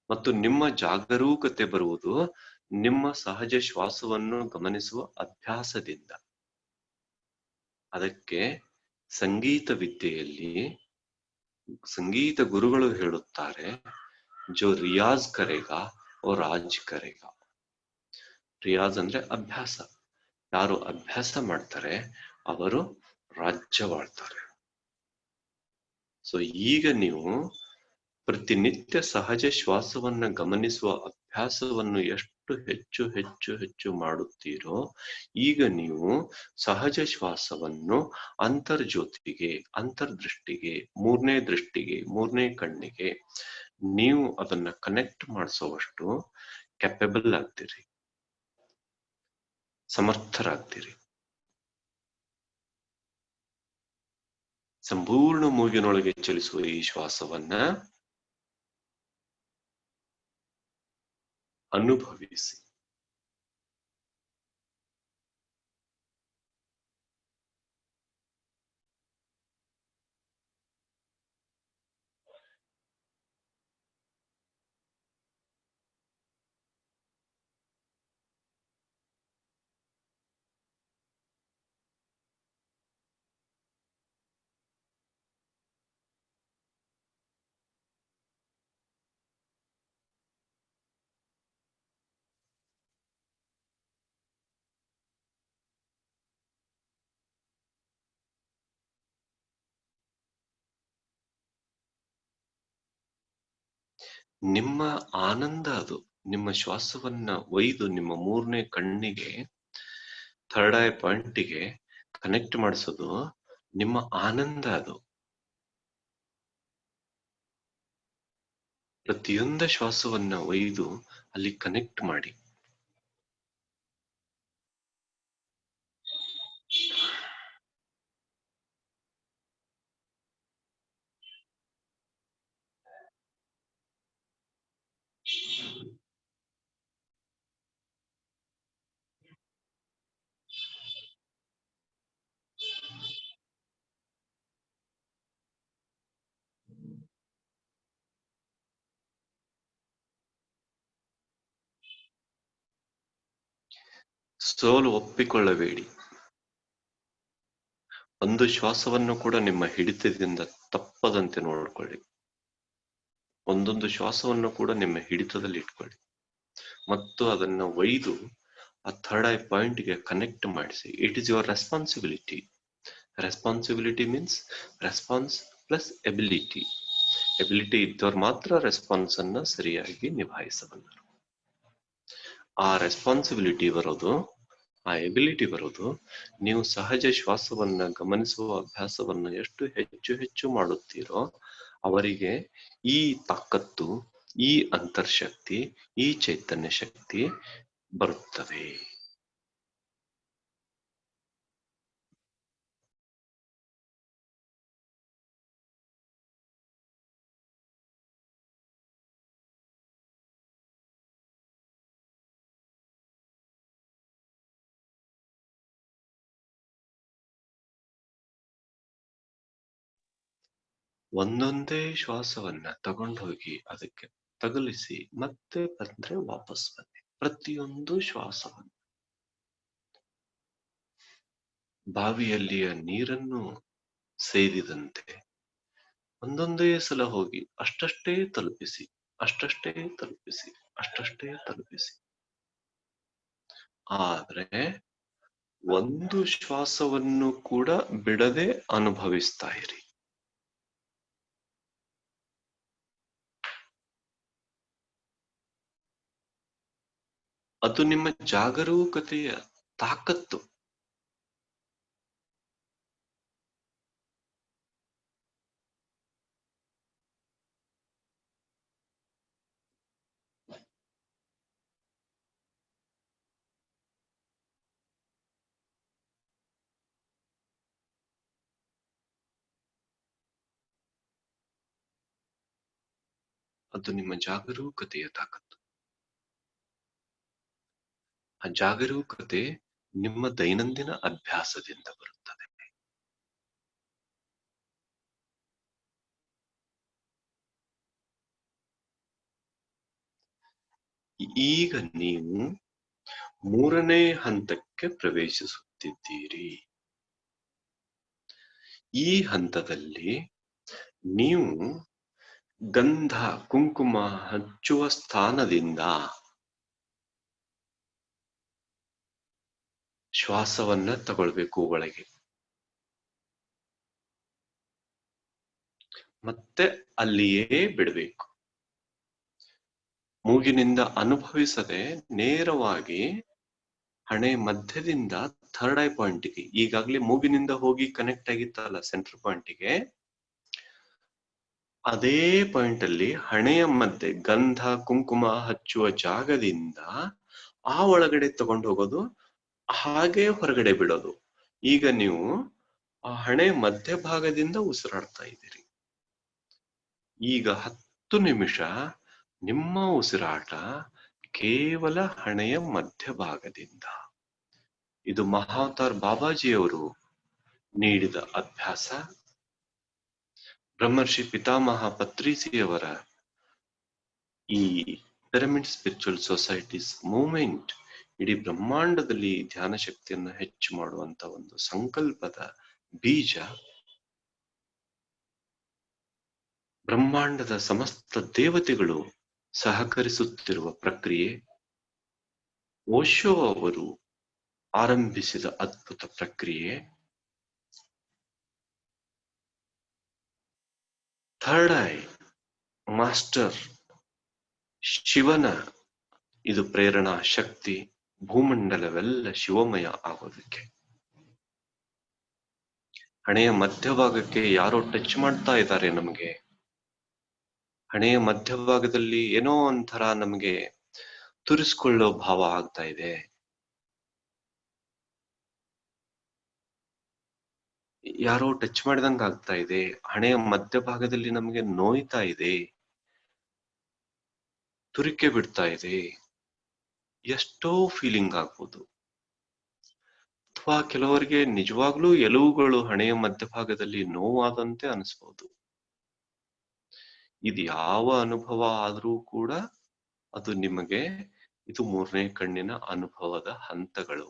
ಮತ್ತು ನಿಮ್ಮ ಜಾಗರೂಕತೆ ಬರುವುದು ನಿಮ್ಮ ಸಹಜ ಶ್ವಾಸವನ್ನು ಗಮನಿಸುವ ಅಭ್ಯಾಸದಿಂದ. ಅದಕ್ಕೆ ಸಂಗೀತ ವಿದ್ಯೆಯಲ್ಲಿ ಸಂಗೀತ ಗುರುಗಳು ಹೇಳುತ್ತಾರೆ, ಜೋ ರಿಯಾಜ್ ಕರೆಗಾ ಓ ರಾಜ್ ಕರೆಗಾ. ರಿಯಾಜ್ ಅಂದ್ರೆ ಅಭ್ಯಾಸ. ಯಾರು ಅಭ್ಯಾಸ ಮಾಡ್ತಾರೆ ಅವರು ರಾಜ್ಯವಾಳ್ತಾರೆ. ಸೊ ಈಗ ನೀವು ಪ್ರತಿನಿತ್ಯ ಸಹಜ ಶ್ವಾಸವನ್ನ ಗಮನಿಸುವ ಅಭ್ಯಾಸವನ್ನು ಎಷ್ಟು ಹೆಚ್ಚು ಹೆಚ್ಚು ಹೆಚ್ಚು ಮಾಡುತ್ತೀರೋ, ಈಗ ನೀವು ಸಹಜ ಶ್ವಾಸವನ್ನು ಅಂತರ್ಜ್ಯೋತಿಗೆ, ಅಂತರ್ದೃಷ್ಟಿಗೆ, ಮೂರನೇ ದೃಷ್ಟಿಗೆ, ಮೂರನೇ ಕಣ್ಣಿಗೆ ನೀವು ಅದನ್ನ ಕನೆಕ್ಟ್ ಮಾಡಿಸುವಷ್ಟು ಕೆಪಬಲ್ ಆಗ್ತೀರಿ, ಸಮರ್ಥರಾಗ್ತೀರಿ. ಸಂಪೂರ್ಣ ಮೂಗಿನೊಳಗೆ ಚಲಿಸುವ ಈ ಶ್ವಾಸವನ್ನ ಅನುಭವಿಸಿ. ನಿಮ್ಮ ಆನಂದ ಅದು. ನಿಮ್ಮ ಶ್ವಾಸವನ್ನ ಒಯ್ದು ನಿಮ್ಮ ಮೂರನೇ ಕಣ್ಣಿಗೆ, ಥರ್ಡ್ ಐ ಪಾಯಿಂಟಿಗೆ ಕನೆಕ್ಟ್ ಮಾಡಿಸೋದು ನಿಮ್ಮ ಆನಂದ ಅದು. ಪ್ರತಿಯೊಂದು ಶ್ವಾಸವನ್ನ ಒಯ್ದು ಅಲ್ಲಿ ಕನೆಕ್ಟ್ ಮಾಡಿ. ಸೋಲು ಒಪ್ಪಿಕೊಳ್ಳಬೇಡಿ. ಒಂದು ಶ್ವಾಸವನ್ನು ಕೂಡ ನಿಮ್ಮ ಹಿಡಿತದಿಂದ ತಪ್ಪದಂತೆ ನೋಡ್ಕೊಳ್ಳಿ. ಒಂದೊಂದು ಶ್ವಾಸವನ್ನು ಕೂಡ ನಿಮ್ಮ ಹಿಡಿತದಲ್ಲಿ ಇಟ್ಕೊಳ್ಳಿ ಮತ್ತು ಅದನ್ನ ಒಯ್ದು ಆ ಥರ್ಡ್ ಐ ಪಾಯಿಂಟ್ಗೆ ಕನೆಕ್ಟ್ ಮಾಡಿಸಿ. It is your responsibility. Responsibility means response plus ability. Ability ಇದ್ದವ್ರು ಮಾತ್ರ ರೆಸ್ಪಾನ್ಸ್ ಅನ್ನ ಸರಿಯಾಗಿ ನಿಭಾಯಿಸಬಲ್ಲರು. ಆ ರೆಸ್ಪಾನ್ಸಿಬಿಲಿಟಿ ಬರೋದು, ಆ ಎಬಿಲಿಟಿ ಬರೋದು ನೀವು ಸಹಜ ಶ್ವಾಸವನ್ನ ಗಮನಿಸುವ ಅಭ್ಯಾಸವನ್ನು ಎಷ್ಟು ಹೆಚ್ಚು ಹೆಚ್ಚು ಮಾಡುತ್ತೀರೋ ಅವರಿಗೆ ಈ ತಾಕತ್ತು, ಈ ಅಂತರ್ಶಕ್ತಿ, ಈ ಚೈತನ್ಯ ಶಕ್ತಿ ಬರುತ್ತದೆ. ಒಂದೊಂದೇ ಶ್ವಾಸವನ್ನ ತಗೊಂಡು ಹೋಗಿ ಅದಕ್ಕೆ ತಗುಲಿಸಿ ಮತ್ತೆ ಬಂದ್ರೆ ವಾಪಸ್ ಬನ್ನಿ. ಪ್ರತಿಯೊಂದು ಶ್ವಾಸವನ್ನು ಬಾವಿಯಲ್ಲಿಯ ನೀರನ್ನು ಸೇರಿದಂತೆ ಒಂದೊಂದೇ ಸಲ ಹೋಗಿ ಅಷ್ಟಷ್ಟೇ ತಲುಪಿಸಿ, ಅಷ್ಟಷ್ಟೇ ತಲುಪಿಸಿ, ಅಷ್ಟಷ್ಟೇ ತಲುಪಿಸಿ. ಆದ್ರೆ ಒಂದು ಶ್ವಾಸವನ್ನು ಕೂಡ ಬಿಡದೆ ಅನುಭವಿಸ್ತಾ ಇರಿ. ಅದು ನಿಮ್ಮ ಜಾಗರೂಕತೆಯ ತಾಕತ್ತು. ಅದು ನಿಮ್ಮ ಜಾಗರೂಕತೆಯ ತಾಕತ್ತು. ಆ ಜಾಗರೂಕತೆ ನಿಮ್ಮ ದೈನಂದಿನ ಅಭ್ಯಾಸದಿಂದ ಬರುತ್ತದೆ. ಈಗ ನೀವು 3ನೇ ಹಂತಕ್ಕೆ ಪ್ರವೇಶಿಸುತ್ತಿದ್ದೀರಿ. ಈ ಹಂತದಲ್ಲಿ ನೀವು ಗಂಧ ಕುಂಕುಮ ಹಚ್ಚುವ ಸ್ಥಾನದಿಂದ ಶ್ವಾಸವನ್ನ ತಗೊಳ್ಬೇಕು ಒಳಗೆ, ಮತ್ತೆ ಅಲ್ಲಿಯೇ ಬಿಡಬೇಕು. ಮೂಗಿನಿಂದ ಅನುಭವಿಸದೆ ನೇರವಾಗಿ ಹಣೆ ಮಧ್ಯದಿಂದ ಥರ್ಡ್ ಐ ಪಾಯಿಂಟ್ಗೆ, ಈಗಾಗ್ಲೇ ಮೂಗಿನಿಂದ ಹೋಗಿ ಕನೆಕ್ಟ್ ಆಗಿತ್ತಲ್ಲ ಸೆಂಟರ್ ಪಾಯಿಂಟ್ಗೆ, ಅದೇ ಪಾಯಿಂಟ್ ಅಲ್ಲಿ ಹಣೆಯ ಮಧ್ಯೆ ಗಂಧ ಕುಂಕುಮ ಹಚ್ಚುವ ಜಾಗದಿಂದ ಆ ಒಳಗಡೆ ತಗೊಂಡು ಹೋಗೋದು, ಹಾಗೆ ಹೊರಗಡೆ ಬಿಡೋದು. ಈಗ ನೀವು ಆ ಹಣೆ ಮಧ್ಯಭಾಗದಿಂದ ಉಸಿರಾಡ್ತಾ ಇದ್ದೀರಿ. ಈಗ 10 ನಿಮಿಷ ನಿಮ್ಮ ಉಸಿರಾಟ ಕೇವಲ ಹಣೆಯ ಮಧ್ಯಭಾಗದಿಂದ. ಇದು ಮಹಾವತಾರ್ ಬಾಬಾಜಿಯವರು ನೀಡಿದ ಅಭ್ಯಾಸ. ಬ್ರಹ್ಮರ್ಷಿ ಪಿತಾಮಹ ಪತ್ರಿಸಿಯವರ ಈ ಪಿರಮಿಡ್ ಸ್ಪಿರಿಚುವಲ್ ಸೊಸೈಟೀಸ್ ಮೂವ್ಮೆಂಟ್ ಇಡೀ ಬ್ರಹ್ಮಾಂಡದಲ್ಲಿ ಧ್ಯಾನ ಶಕ್ತಿಯನ್ನು ಹೆಚ್ಚು ಮಾಡುವಂತ ಒಂದು ಸಂಕಲ್ಪದ ಬೀಜ. ಬ್ರಹ್ಮಾಂಡದ ಸಮಸ್ತ ದೇವತೆಗಳು ಸಹಕರಿಸುತ್ತಿರುವ ಪ್ರಕ್ರಿಯೆ. ಓಶೋ ಅವರು ಆರಂಭಿಸಿದ ಅದ್ಭುತ ಪ್ರಕ್ರಿಯೆ. ಥರ್ಡ್ ಐ ಮಾಸ್ಟರ್ ಶಿವನ ಇದು ಪ್ರೇರಣಾ ಶಕ್ತಿ. ಭೂಮಂಡಲವೆಲ್ಲ ಶಿವಮಯ ಆಗೋದಕ್ಕೆ ಹಣೆಯ ಮಧ್ಯಭಾಗಕ್ಕೆ ಯಾರೋ ಟಚ್ ಮಾಡ್ತಾ ಇದ್ದಾರೆ. ನಮಗೆ ಹಣೆಯ ಮಧ್ಯಭಾಗದಲ್ಲಿ ಏನೋ ಒಂಥರ ನಮಗೆ ತುರಿಸ್ಕೊಳ್ಳೋ ಭಾವ ಆಗ್ತಾ ಇದೆ. ಯಾರೋ ಟಚ್ ಮಾಡಿದಂಗ ಆಗ್ತಾ ಇದೆ. ಹಣೆಯ ಮಧ್ಯಭಾಗದಲ್ಲಿ ನಮಗೆ ನೋಯ್ತಾ ಇದೆ, ತುರಿಕೆ ಬಿಡ್ತಾ ಇದೆ. ಎಷ್ಟೋ ಫೀಲಿಂಗ್ ಆಗ್ಬೋದು. ಅಥವಾ ಕೆಲವರಿಗೆ ನಿಜವಾಗ್ಲೂ ಎಲುವುಗಳು ಹಣೆಯ ಮಧ್ಯಭಾಗದಲ್ಲಿ ನೋವಾದಂತೆ ಅನಿಸ್ಬೋದು. ಇದು ಯಾವ ಅನುಭವ ಆದ್ರೂ ಕೂಡ ಅದು ನಿಮಗೆ ಇದು 3ನೇ ಕಣ್ಣಿನ ಅನುಭವದ ಹಂತಗಳು.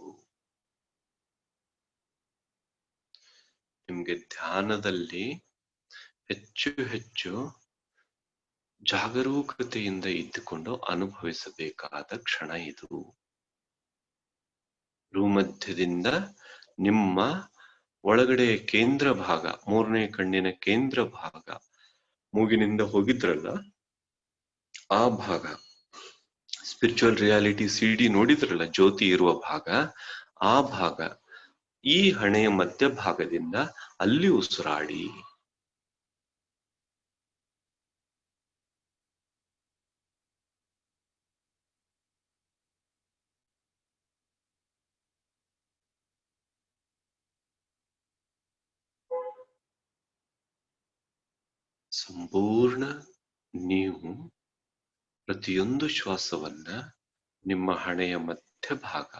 ನಿಮ್ಗೆ ಧ್ಯಾನದಲ್ಲಿ ಹೆಚ್ಚು ಹೆಚ್ಚು ಜಾಗರೂಕತೆಯಿಂದ ಇದ್ದುಕೊಂಡು ಅನುಭವಿಸಬೇಕಾದ ಕ್ಷಣ ಇದು. ಭೂಮಧ್ಯದಿಂದ ನಿಮ್ಮ ಒಳಗಡೆ ಕೇಂದ್ರ ಭಾಗ, 3ನೇ ಕಣ್ಣಿನ ಕೇಂದ್ರ ಭಾಗ, ಮೂಗಿನಿಂದ ಹೋಗಿದ್ರಲ್ಲ ಆ ಭಾಗ, ಸ್ಪಿರಿಚುವಲ್ ರಿಯಾಲಿಟಿ ಸಿಡಿ ನೋಡಿದ್ರಲ್ಲ ಜ್ಯೋತಿ ಇರುವ ಭಾಗ, ಆ ಭಾಗ ಈ ಹಣೆಯ ಮಧ್ಯಭಾಗದಿಂದ ಅಲ್ಲಿ ಉಸಿರಾಡಿ. ಸಂಪೂರ್ಣ ನೀವು ಪ್ರತಿಯೊಂದು ಶ್ವಾಸವನ್ನ ನಿಮ್ಮ ಹಣೆಯ ಮಧ್ಯಭಾಗ,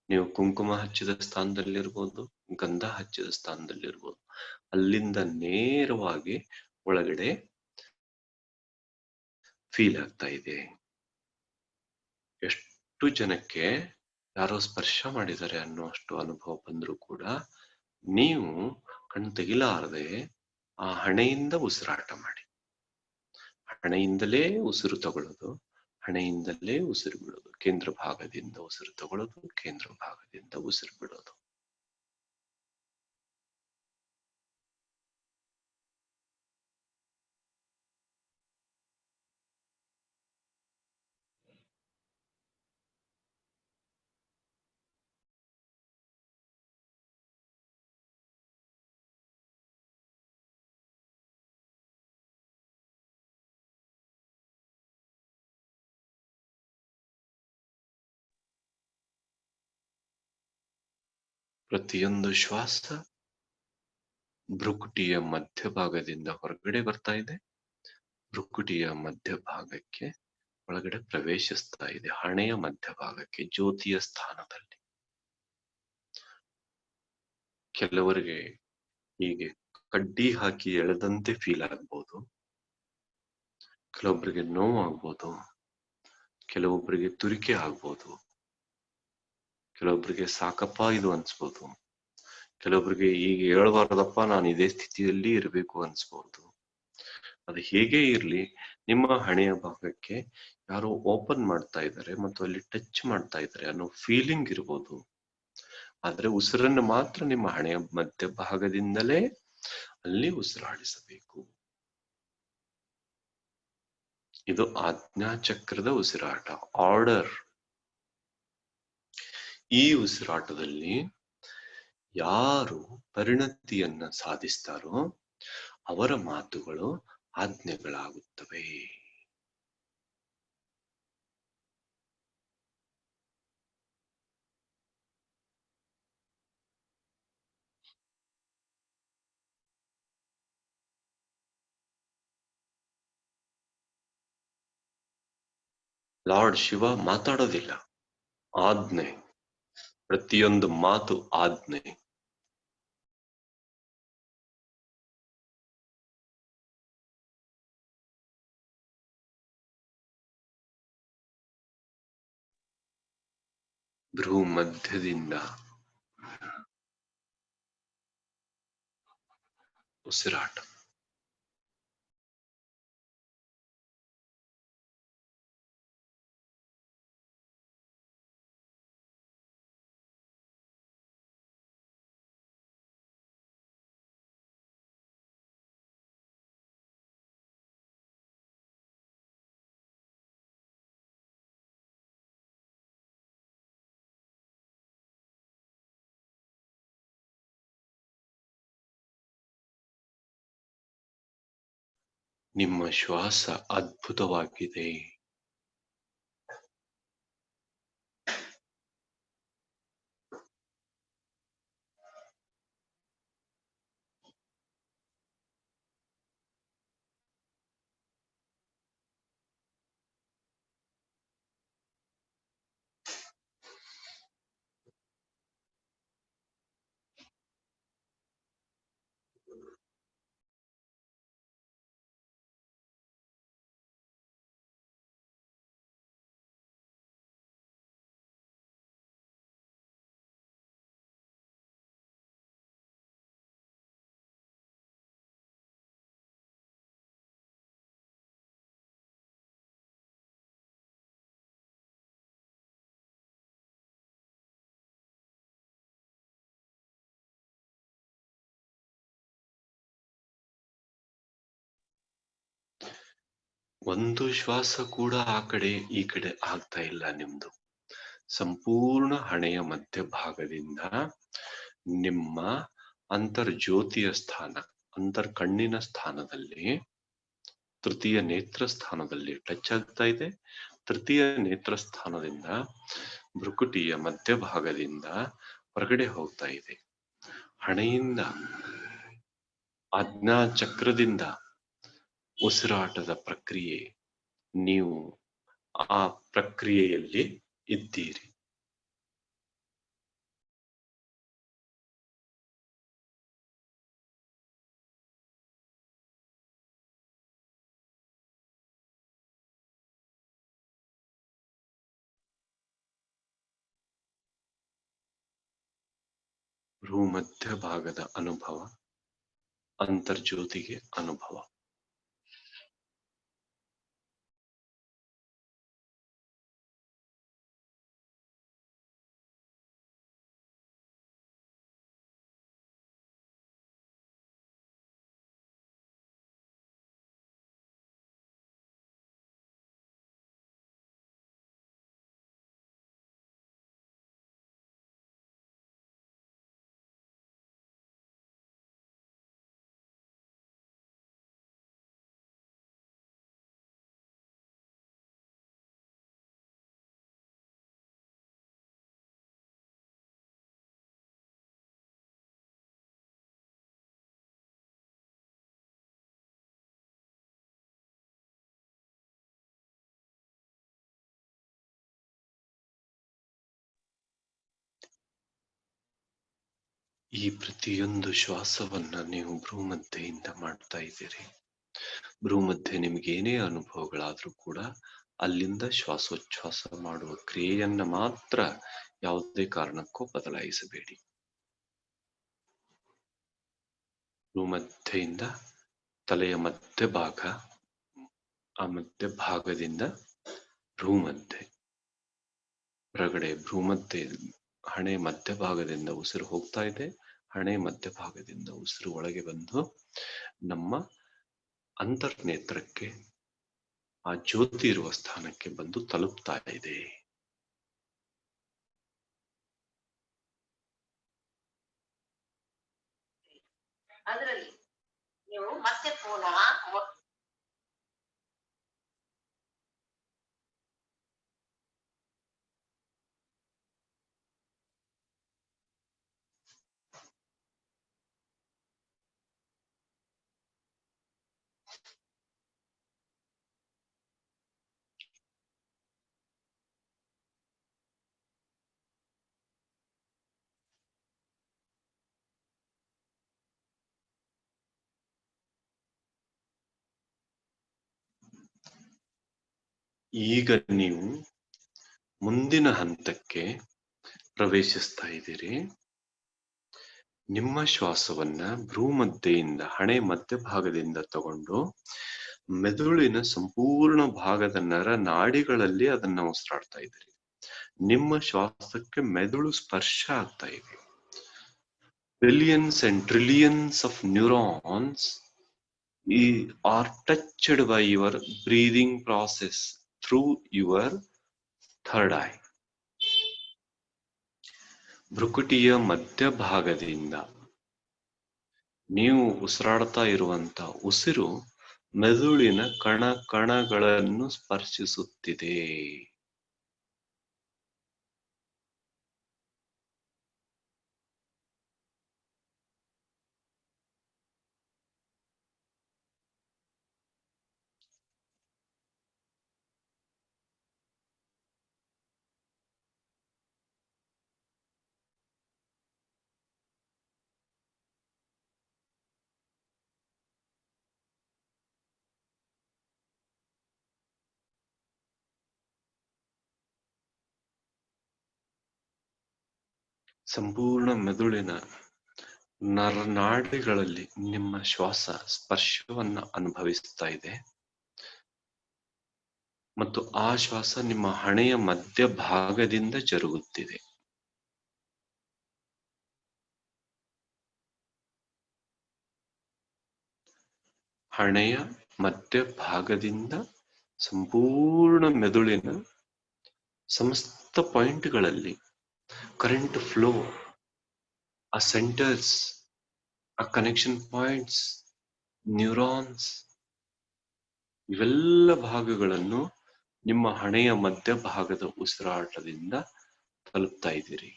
ನೀವು ಕುಂಕುಮ ಹಚ್ಚಿದ ಸ್ಥಾನದಲ್ಲಿರ್ಬೋದು, ಗಂಧ ಹಚ್ಚಿದ ಸ್ಥಾನದಲ್ಲಿರ್ಬೋದು, ಅಲ್ಲಿಂದ ನೇರವಾಗಿ ಒಳಗಡೆ ಫೀಲ್ ಆಗ್ತಾ ಇದೆ. ಎಷ್ಟು ಜನಕ್ಕೆ ಯಾರೋ ಸ್ಪರ್ಶ ಮಾಡಿದ್ದಾರೆ ಅನ್ನುವಷ್ಟು ಅನುಭವ ಬಂದ್ರೂ ಕೂಡ ನೀವು ಕಣ್ಣು ತೆಗಿಲಾರದೆ ಆ ಹಣೆಯಿಂದ ಉಸಿರಾಟ ಮಾಡಿ. ಹಣೆಯಿಂದಲೇ ಉಸಿರು ತಗೊಳ್ಳೋದು, ಹಣೆಯಿಂದಲೇ ಉಸಿರು ಬಿಡೋದು. ಕೇಂದ್ರ ಭಾಗದಿಂದ ಉಸಿರು ತಗೊಳ್ಳೋದು, ಕೇಂದ್ರ ಭಾಗದಿಂದ ಉಸಿರು ಬಿಡೋದು. ಪ್ರತಿಯೊಂದು ಶ್ವಾಸ ಭ್ರುಕುಟಿಯ ಮಧ್ಯಭಾಗದಿಂದ ಹೊರಗಡೆ ಬರ್ತಾ ಇದೆ. ಭ್ರುಕುಟಿಯ ಮಧ್ಯಭಾಗಕ್ಕೆ ಒಳಗಡೆ ಪ್ರವೇಶಿಸ್ತಾ ಇದೆ ಹಣೆಯ ಮಧ್ಯಭಾಗಕ್ಕೆ, ಜ್ಯೋತಿಯ ಸ್ಥಾನದಲ್ಲಿ. ಕೆಲವರಿಗೆ ಹೀಗೆ ಕಡ್ಡಿ ಹಾಕಿ ಎಳೆದಂತೆ ಫೀಲ್ ಆಗ್ಬೋದು, ಕೆಲವೊಬ್ಬರಿಗೆ ನೋವು ಆಗ್ಬೋದು, ಕೆಲವೊಬ್ಬರಿಗೆ ತುರಿಕೆ ಆಗ್ಬೋದು, ಕೆಲವೊಬ್ಬರಿಗೆ ಸಾಕಪ್ಪ ಇದು ಅನ್ಸ್ಬೋದು, ಕೆಲವೊಬ್ಬರಿಗೆ ಈಗ ಹೇಳ್ಬಾರ್ದಪ್ಪ ನಾನು ಇದೇ ಸ್ಥಿತಿಯಲ್ಲಿ ಇರಬೇಕು ಅನ್ಸ್ಬೋದು. ಅದು ಹೇಗೆ ಇರ್ಲಿ, ನಿಮ್ಮ ಹಣೆಯ ಭಾಗಕ್ಕೆ ಯಾರೋ ಓಪನ್ ಮಾಡ್ತಾ ಇದ್ದಾರೆ ಮತ್ತು ಅಲ್ಲಿ ಟಚ್ ಮಾಡ್ತಾ ಇದ್ದಾರೆ ಅನ್ನೋ ಫೀಲಿಂಗ್ ಇರ್ಬೋದು. ಆದ್ರೆ ಉಸಿರನ್ನು ಮಾತ್ರ ನಿಮ್ಮ ಹಣೆಯ ಮಧ್ಯ ಭಾಗದಿಂದಲೇ ಅಲ್ಲಿ ಉಸಿರಾಡಿಸಬೇಕು. ಇದು ಆಜ್ಞಾಚಕ್ರದ ಉಸಿರಾಟ, ಆರ್ಡರ್. ಈ ಉಸಿರಾಟದಲ್ಲಿ ಯಾರು ಪರಿಣತಿಯನ್ನ ಸಾಧಿಸ್ತಾರೋ ಅವರ ಮಾತುಗಳು ಆಜ್ಞೆಗಳಾಗುತ್ತವೆ. ಲಾರ್ಡ್ ಶಿವ ಮಾತಾಡೋದಿಲ್ಲ, ಆಜ್ಞೆ. ಪ್ರತಿಯೊಂದು ಮಾತು ಆಜ್ಞೆ. ಭ್ರೂ ಮಧ್ಯದಿಂದ ಉಸಿರಾಟ. ನಿಮ್ಮ ಶ್ವಾಸ ಅದ್ಭುತವಾಗಿದೆ. ಒಂದು ಶ್ವಾಸ ಕೂಡ ಆ ಕಡೆ ಈ ಕಡೆ ಆಗ್ತಾ ಇಲ್ಲ ನಿಮ್ದು. ಸಂಪೂರ್ಣ ಹಣೆಯ ಮಧ್ಯಭಾಗದಿಂದ ನಿಮ್ಮ ಅಂತರ್ಜ್ಯೋತಿಯ ಸ್ಥಾನ, ಕಣ್ಣಿನ ಸ್ಥಾನದಲ್ಲಿ, ತೃತೀಯ ನೇತ್ರ ಸ್ಥಾನದಲ್ಲಿ ಟಚ್ ಆಗ್ತಾ ಇದೆ. ತೃತೀಯ ನೇತ್ರ ಸ್ಥಾನದಿಂದ ಭ್ರುಕುಟಿಯ ಮಧ್ಯಭಾಗದಿಂದ ಹೊರಗಡೆ ಹೋಗ್ತಾ ಇದೆ. ಹಣೆಯಿಂದ ಆಜ್ಞಾ ಚಕ್ರದಿಂದ ಉಸಿರಾಟದ ಪ್ರಕ್ರಿಯೆ. ನೀವು ಆ ಪ್ರಕ್ರಿಯೆಯಲ್ಲಿ ಇದ್ದೀರಿ. ಭ್ರೂ ಮಧ್ಯಭಾಗದ ಅನುಭವ, ಅಂತರ್ಜ್ಯೋತಿಗೆ ಅನುಭವ. ಈ ಪ್ರತಿಯೊಂದು ಶ್ವಾಸವನ್ನ ನೀವು ಭ್ರೂಮಧ್ಯೆಯಿಂದ ಮಾಡ್ತಾ ಇದ್ದೀರಿ. ಭ್ರೂಮಧ್ಯೆ ನಿಮ್ಗೆ ಏನೇ ಅನುಭವಗಳಾದ್ರೂ ಕೂಡ ಅಲ್ಲಿಂದ ಶ್ವಾಸೋಚ್ಛ್ವಾಸ ಮಾಡುವ ಕ್ರಿಯೆಯನ್ನ ಮಾತ್ರ ಯಾವುದೇ ಕಾರಣಕ್ಕೂ ಬದಲಾಯಿಸಬೇಡಿ. ಭ್ರೂಮಧ್ಯೆಯಿಂದ ತಲೆಯ ಮಧ್ಯಭಾಗ, ಆ ಮಧ್ಯಭಾಗದಿಂದ ಭ್ರೂಮಧ್ಯೆ, ಹೊರಗಡೆ ಭ್ರೂಮಧ್ಯೆ ಹಣೆ ಮಧ್ಯಭಾಗದಿಂದ ಉಸಿರು ಹೋಗ್ತಾ ಇದೆ. ಹಣೆ ಮಧ್ಯಭಾಗದಿಂದ ಉಸಿರು ಒಳಗೆ ಬಂದು ನಮ್ಮ ಅಂತರ್ನೇತ್ರಕ್ಕೆ, ಆ ಜ್ಯೋತಿ ಇರುವ ಸ್ಥಾನಕ್ಕೆ ಬಂದು ತಲುಪ್ತಾ ಇದೆ. ಅದರಲ್ಲಿ ನೀವು ಮತ್ತೆ ಪುನಃ ಈಗ ನೀವು ಮುಂದಿನ ಹಂತಕ್ಕೆ ಪ್ರವೇಶಿಸ್ತಾ ಇದ್ದೀರಿ. ನಿಮ್ಮ ಶ್ವಾಸವನ್ನ ಭ್ರೂಮಧ್ಯೆಯಿಂದ, ಹಣೆ ಮಧ್ಯಭಾಗದಿಂದ ತಗೊಂಡು ಮೆದುಳಿನ ಸಂಪೂರ್ಣ ಭಾಗದ ನರನಾಡಿಗಳಲ್ಲಿ ಅದನ್ನ ಉಸಿರಾಡ್ತಾ ಇದ್ದೀರಿ. ನಿಮ್ಮ ಶ್ವಾಸಕ್ಕೆ ಮೆದುಳು ಸ್ಪರ್ಶ ಆಗ್ತಾ ಇದೆ. Billions and trillions of neurons are touched by your breathing process through your third eye. ಭ್ರುಕುಟಿಯ ಮಧ್ಯಭಾಗದಿಂದ ನೀವು ಉಸಿರಾಡ್ತಾ ಇರುವಂತ ಉಸಿರು ಮೆದುಳಿನ ಕಣ ಕಣಗಳನ್ನು ಸ್ಪರ್ಶಿಸುತ್ತಿದೆ. ಸಂಪೂರ್ಣ ಮೆದುಳಿನ ನರನಾಡಿಗಳಲ್ಲಿ ನಿಮ್ಮ ಶ್ವಾಸ ಸ್ಪರ್ಶವನ್ನ ಅನುಭವಿಸ್ತಾ ಇದೆ ಮತ್ತು ಆ ಶ್ವಾಸ ನಿಮ್ಮ ಹಣೆಯ ಮಧ್ಯಭಾಗದಿಂದ ಜರುಗುತ್ತಿದೆ. ಹಣೆಯ ಮಧ್ಯಭಾಗದಿಂದ ಸಂಪೂರ್ಣ ಮೆದುಳಿನ ಸಮಸ್ತ ಪಾಯಿಂಟ್ಗಳಲ್ಲಿ ಕರೆಂಟ್ ಫ್ಲೋ, ಆ ಸೆಂಟರ್ಸ್, ಆ ಕನೆಕ್ಷನ್ ಪಾಯಿಂಟ್ಸ್, ನ್ಯೂರಾನ್ಸ್, ಇವೆಲ್ಲ ಭಾಗಗಳನ್ನು ನಿಮ್ಮ ಹಣೆಯ ಮಧ್ಯಭಾಗದ ಉಸಿರಾಟದಿಂದ ತಲುಪ್ತಾ ಇದ್ದೀರಿ.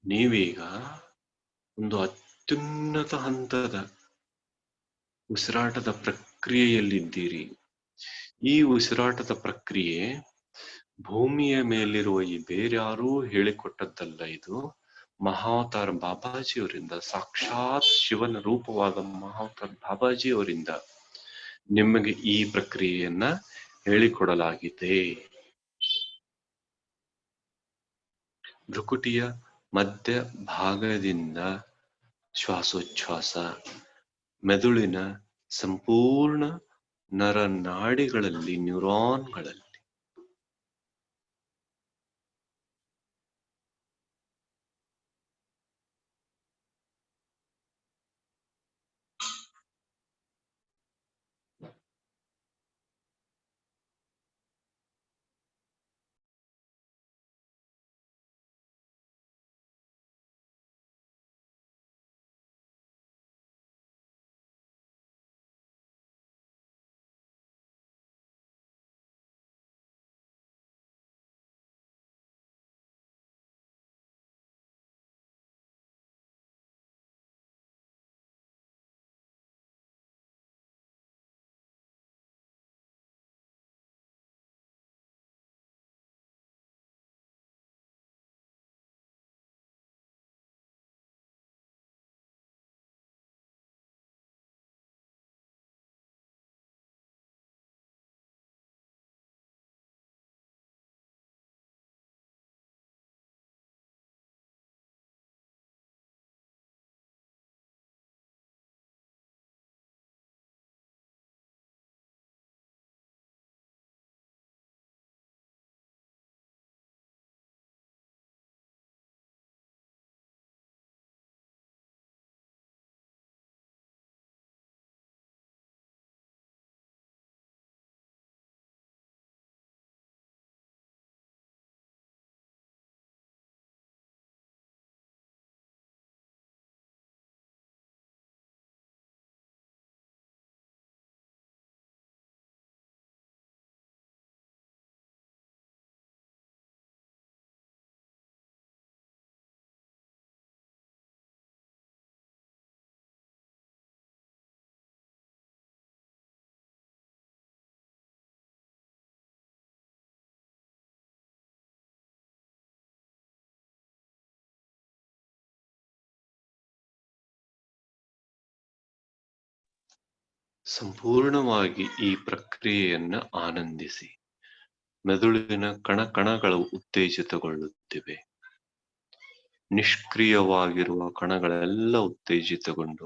ನೀವೀಗ ಒಂದು ಅತ್ಯುನ್ನತ ಹಂತದ ಉಸಿರಾಟದ ಪ್ರಕ್ರಿಯೆಯಲ್ಲಿದ್ದೀರಿ. ಈ ಉಸಿರಾಟದ ಪ್ರಕ್ರಿಯೆ ಭೂಮಿಯ ಮೇಲಿರುವ ಈ ಬೇರ್ಯಾರೂ ಹೇಳಿಕೊಟ್ಟದ್ದಲ್ಲ. ಇದು ಮಹಾವತಾರ್ ಬಾಬಾಜಿಯವರಿಂದ, ಸಾಕ್ಷಾತ್ ಶಿವನ ರೂಪವಾದ ಮಹಾವತಾರ್ ಬಾಬಾಜಿಯವರಿಂದ ನಿಮಗೆ ಈ ಪ್ರಕ್ರಿಯೆಯನ್ನ ಹೇಳಿಕೊಡಲಾಗಿದೆ. ಭ್ರುಕುಟಿಯ ಮಧ್ಯ ಭಾಗದಿಂದ ಶ್ವಾಸೋಚ್ಛ್ವಾಸ ಮೆದುಳಿನ ಸಂಪೂರ್ಣ ನರನಾಡಿಗಳಲ್ಲಿ, ನ್ಯೂರಾನ್ಗಳಲ್ಲಿ ಸಂಪೂರ್ಣವಾಗಿ ಈ ಪ್ರಕ್ರಿಯೆಯನ್ನ ಆನಂದಿಸಿ. ಮೆದುಳಿನ ಕಣಗಳು ಉತ್ತೇಜಿತಗೊಳ್ಳುತ್ತಿವೆ. ನಿಷ್ಕ್ರಿಯವಾಗಿರುವ ಕಣಗಳೆಲ್ಲ ಉತ್ತೇಜಿತಗೊಂಡು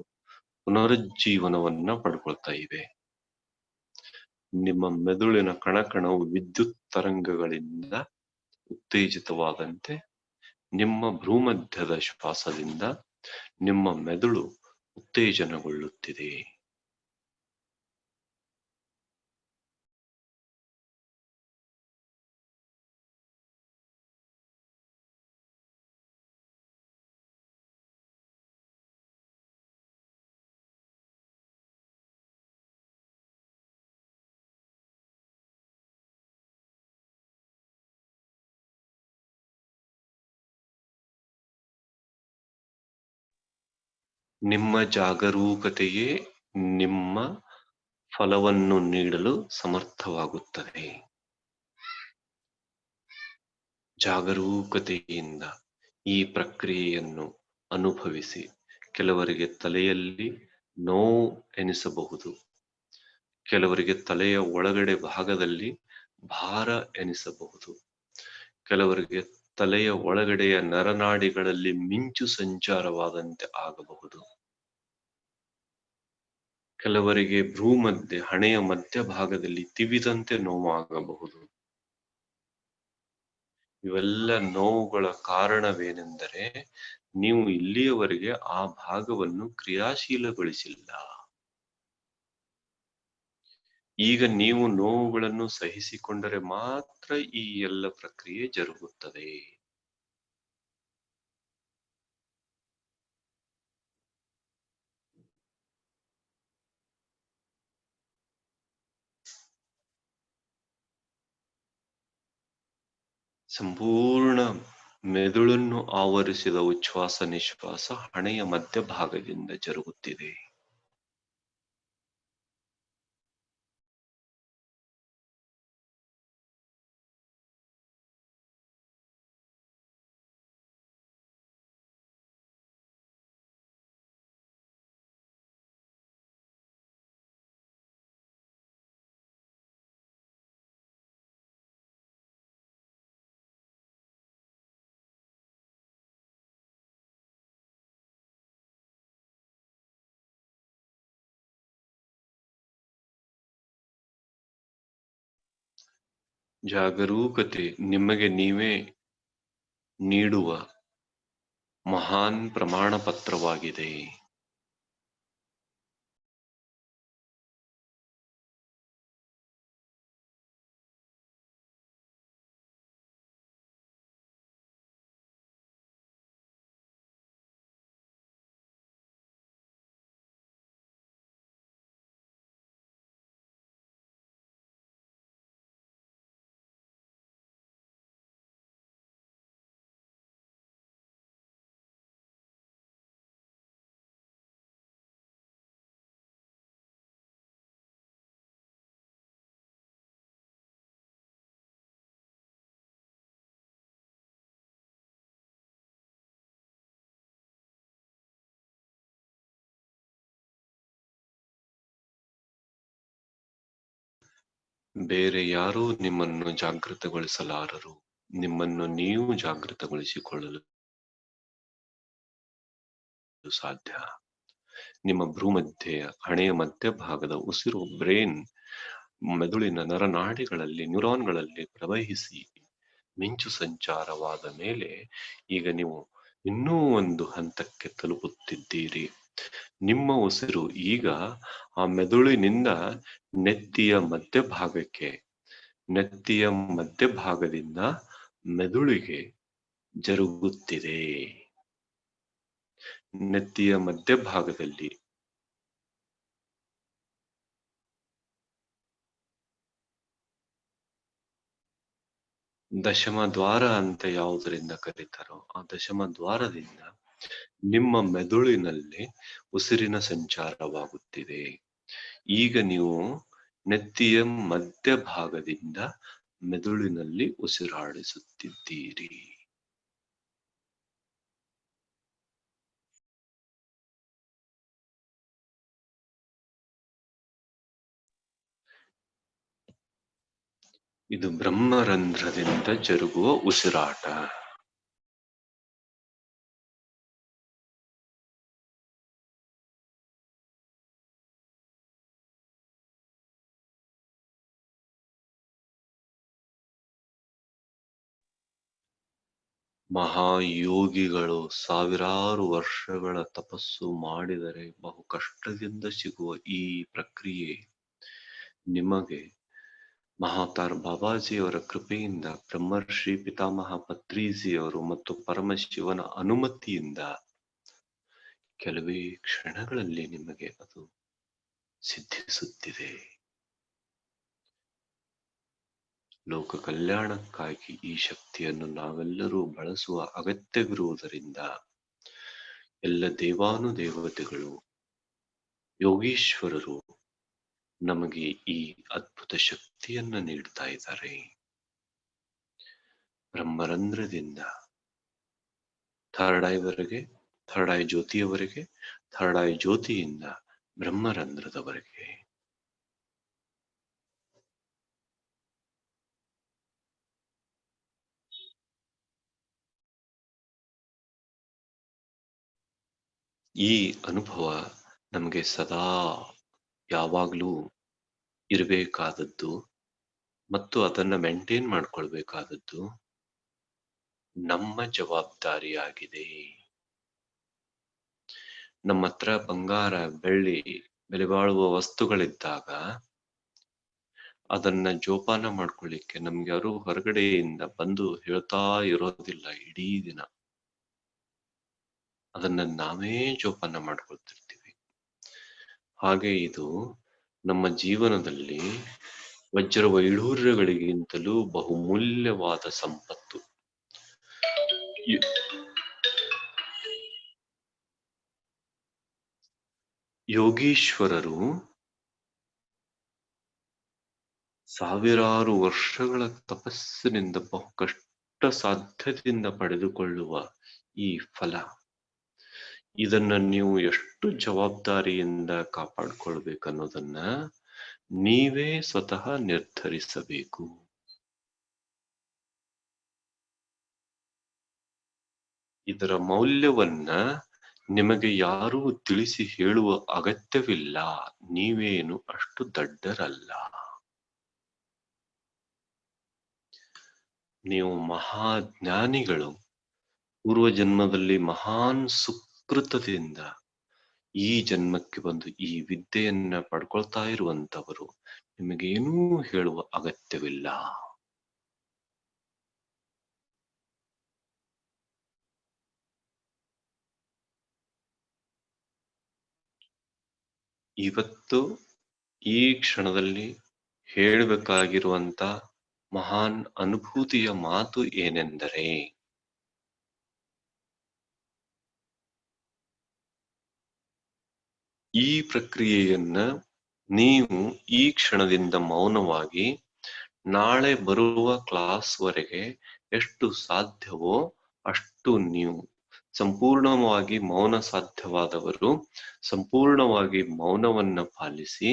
ಪುನರುಜ್ಜೀವನವನ್ನ ಪಡ್ಕೊಳ್ತಾ ಇವೆ. ನಿಮ್ಮ ಮೆದುಳಿನ ಕಣವು ವಿದ್ಯುತ್ ತರಂಗಗಳಿಂದ ಉತ್ತೇಜಿತವಾದಂತೆ ನಿಮ್ಮ ಭ್ರೂಮಧ್ಯದ ಶ್ವಾಸದಿಂದ ನಿಮ್ಮ ಮೆದುಳು ಉತ್ತೇಜನಗೊಳ್ಳುತ್ತಿದೆ. ನಿಮ್ಮ ಜಾಗರೂಕತೆಯೇ ನಿಮ್ಮ ಫಲವನ್ನು ನೀಡಲು ಸಮರ್ಥವಾಗುತ್ತದೆ. ಜಾಗರೂಕತೆಯಿಂದ ಈ ಪ್ರಕ್ರಿಯೆಯನ್ನು ಅನುಭವಿಸಿ. ಕೆಲವರಿಗೆ ತಲೆಯಲ್ಲಿ ನೋವು ಎನಿಸಬಹುದು, ಕೆಲವರಿಗೆ ತಲೆಯ ಒಳಗಡೆ ಭಾಗದಲ್ಲಿ ಭಾರ ಎನಿಸಬಹುದು, ಕೆಲವರಿಗೆ ತಲೆಯ ಒಳಗಡೆಯ ನರನಾಡಿಗಳಲ್ಲಿ ಮಿಂಚು ಸಂಚಾರವಾದಂತೆ ಆಗಬಹುದು, ಕೆಲವರಿಗೆ ಹಣೆಯ ಮಧ್ಯಭಾಗದಲ್ಲಿ ತಿವಿದಂತೆ ನೋವಾಗಬಹುದು. ಇವೆಲ್ಲ ನೋವುಗಳ ಕಾರಣವೇನೆಂದರೆ ನೀವು ಇಲ್ಲಿಯವರೆಗೆ ಆ ಭಾಗವನ್ನು ಕ್ರಿಯಾಶೀಲಗೊಳಿಸಿಲ್ಲ. ಈಗ ನೀವು ನೋವುಗಳನ್ನು ಸಹಿಸಿಕೊಂಡರೆ ಮಾತ್ರ ಈ ಎಲ್ಲ ಪ್ರಕ್ರಿಯೆ ಜರುಗುತ್ತದೆ. ಸಂಪೂರ್ಣ ಮೆದುಳನ್ನು ಆವರಿಸಿದ ಉಚ್ಛ್ವಾಸ ನಿಶ್ವಾಸ ಹಣೆಯ ಮಧ್ಯಭಾಗದಿಂದ ಜರುಗುತ್ತಿದೆ. ಜಾಗರೂಕತೆ ನಿಮಗೆ ನೀವೇ ನೀಡುವ ಮಹಾನ್ ಪ್ರಮಾಣ ಪತ್ರವಾಗಿದೆ. ಬೇರೆ ಯಾರೂ ನಿಮ್ಮನ್ನು ಜಾಗೃತಗೊಳಿಸಲಾರರು. ನಿಮ್ಮನ್ನು ನೀವು ಜಾಗೃತಗೊಳಿಸಿಕೊಳ್ಳಲು ಸಾಧ್ಯ. ನಿಮ್ಮ ಹಣೆಯ ಮಧ್ಯಭಾಗದ ಉಸಿರು ಬ್ರೇನ್ ಮೆದುಳಿನ ನರನಾಡಿಗಳಲ್ಲಿ ನ್ಯೂರಾನ್ಗಳಲ್ಲಿ ಪ್ರವಹಿಸಿ ಮಿಂಚು ಸಂಚಾರವಾದ ಮೇಲೆ ಈಗ ನೀವು ಇನ್ನೂ ಒಂದು ಹಂತಕ್ಕೆ ತಲುಪುತ್ತಿದ್ದೀರಿ. ನಿಮ್ಮ ಉಸಿರು ಈಗ ಆ ಮೆದುಳಿನಿಂದ ನೆತ್ತಿಯ ಮಧ್ಯಭಾಗದಿಂದ ಮೆದುಳಿಗೆ ಜರುಗುತ್ತಿದೆ. ನೆತ್ತಿಯ ಮಧ್ಯಭಾಗದಲ್ಲಿ ದಶಮ ದ್ವಾರ ಅಂತ ಯಾವುದರಿಂದ ಕರೀತಾರೋ ಆ ದಶಮ ದ್ವಾರದಿಂದ ನಿಮ್ಮ ಮೆದುಳಿನಲ್ಲಿ ಉಸಿರಿನ ಸಂಚಾರವಾಗುತ್ತಿದೆ. ಈಗ ನೀವು ನೆತ್ತಿಯ ಮಧ್ಯಭಾಗದಿಂದ ಮೆದುಳಿನಲ್ಲಿ ಉಸಿರಾಡಿಸುತ್ತಿದ್ದೀರಿ. ಇದು ಬ್ರಹ್ಮರಂಧ್ರದಿಂದ ಜರುಗುವ ಉಸಿರಾಟ. ಮಹಾಯೋಗಿಗಳು ಸಾವಿರಾರು ವರ್ಷಗಳ ತಪಸ್ಸು ಮಾಡಿದರೆ ಬಹು ಕಷ್ಟದಿಂದ ಸಿಗುವ ಈ ಪ್ರಕ್ರಿಯೆ ನಿಮಗೆ ಮಹಾತಾರ್ ಬಾಬಾಜಿಯವರ ಕೃಪೆಯಿಂದ, ಬ್ರಹ್ಮರ್ಷಿ ಪಿತಾಮಹ ಪತ್ರಿಜಿಯವರು ಮತ್ತು ಪರಮಶಿವನ ಅನುಮತಿಯಿಂದ ಕೆಲವೇ ಕ್ಷಣಗಳಲ್ಲಿ ನಿಮಗೆ ಅದು ಸಿದ್ಧಿಸುತ್ತಿದೆ. ಲೋಕ ಕಲ್ಯಾಣಕ್ಕಾಗಿ ಈ ಶಕ್ತಿಯನ್ನು ನಾವೆಲ್ಲರೂ ಬಳಸುವ ಅಗತ್ಯವಿರುವುದರಿಂದ ಎಲ್ಲ ದೇವಾನುದೇವತೆಗಳು, ಯೋಗೀಶ್ವರರು ನಮಗೆ ಈ ಅದ್ಭುತ ಶಕ್ತಿಯನ್ನು ನೀಡ್ತಾ ಇದ್ದಾರೆ. ಬ್ರಹ್ಮರಂಧ್ರದಿಂದ ಥರ್ಡ್ ಐವರೆಗೆ, ಥರ್ಡ್ ಐ ಜ್ಯೋತಿಯವರೆಗೆ, ಥರ್ಡ್ ಐ ಜ್ಯೋತಿಯಿಂದ ಬ್ರಹ್ಮರಂಧ್ರದವರೆಗೆ. ಈ ಅನುಭವ ನಮಗೆ ಸದಾ ಯಾವಾಗಲೂ ಇರಬೇಕಾದದ್ದು ಮತ್ತು ಅದನ್ನ ಮೇಂಟೈನ್ ಮಾಡ್ಕೊಳ್ಬೇಕಾದದ್ದು ನಮ್ಮ ಜವಾಬ್ದಾರಿಯಾಗಿದೆ. ನಮ್ಮ ಹತ್ರ ಬಂಗಾರ, ಬೆಳ್ಳಿ, ಬೆಲೆ ಬಾಳುವ ವಸ್ತುಗಳಿದ್ದಾಗ ಅದನ್ನ ಜೋಪಾನ ಮಾಡ್ಕೊಳ್ಳಿಕ್ಕೆ ನಮ್ಗೆ ಯಾರು ಹೊರಗಡೆಯಿಂದ ಬಂದು ಹೇಳ್ತಾ ಇರೋದಿಲ್ಲ. ಇಡೀ ದಿನ ಅದನ್ನ ನಾವೇ ಜೋಪಾನ ಮಾಡ್ಕೊಳ್ತಿರ್ತೀವಿ. ಹಾಗೆ ಇದು ನಮ್ಮ ಜೀವನದಲ್ಲಿ ವಜ್ರ ವೈಢೂರ್ಯಗಳಿಗಿಂತಲೂ ಬಹುಮೂಲ್ಯವಾದ ಸಂಪತ್ತು. ಯೋಗೀಶ್ವರರು ಸಾವಿರಾರು ವರ್ಷಗಳ ತಪಸ್ಸಿನಿಂದ ಬಹು ಕಷ್ಟ ಸಾಧ್ಯತೆಯಿಂದ ಪಡೆದುಕೊಳ್ಳುವ ಈ ಫಲ, ಇದನ್ನ ನೀವು ಎಷ್ಟು ಜವಾಬ್ದಾರಿಯಿಂದ ಕಾಪಾಡ್ಕೊಳ್ಬೇಕನ್ನೋದನ್ನ ನೀವೇ ಸ್ವತಃ ನಿರ್ಧರಿಸಬೇಕು. ಇದರ ಮೌಲ್ಯವನ್ನ ನಿಮಗೆ ಯಾರೂ ತಿಳಿಸಿ ಹೇಳುವ ಅಗತ್ಯವಿಲ್ಲ. ನೀವೇನು ಅಷ್ಟು ದಡ್ಡರಲ್ಲ. ನೀವು ಮಹಾಜ್ಞಾನಿಗಳು. ಪೂರ್ವ ಜನ್ಮದಲ್ಲಿ ಮಹಾನ್ ಸುಕೃತದಿಂದ ಈ ಜನ್ಮಕ್ಕೆ ಬಂದು ಈ ವಿದ್ಯೆಯನ್ನ ಪಡ್ಕೊಳ್ತಾ ಇರುವಂತವರು. ನಿಮಗೇನೂ ಹೇಳುವ ಅಗತ್ಯವಿಲ್ಲ. ಇವತ್ತು ಈ ಕ್ಷಣದಲ್ಲಿ ಹೇಳಬೇಕಾಗಿರುವಂತ ಮಹಾನ್ ಅನುಭೂತಿಯ ಮಾತು ಏನೆಂದರೆ, ಈ ಪ್ರಕ್ರಿಯೆಯನ್ನ ನೀವು ಈ ಕ್ಷಣದಿಂದ ಮೌನವಾಗಿ ನಾಳೆ ಬರುವ ಕ್ಲಾಸ್ ವರೆಗೆ ಎಷ್ಟು ಸಾಧ್ಯವೋ ಅಷ್ಟು ನೀವು ಸಂಪೂರ್ಣವಾಗಿ ಮೌನ ಸಾಧ್ಯವಾದವರು ಸಂಪೂರ್ಣವಾಗಿ ಮೌನವನ್ನ ಪಾಲಿಸಿ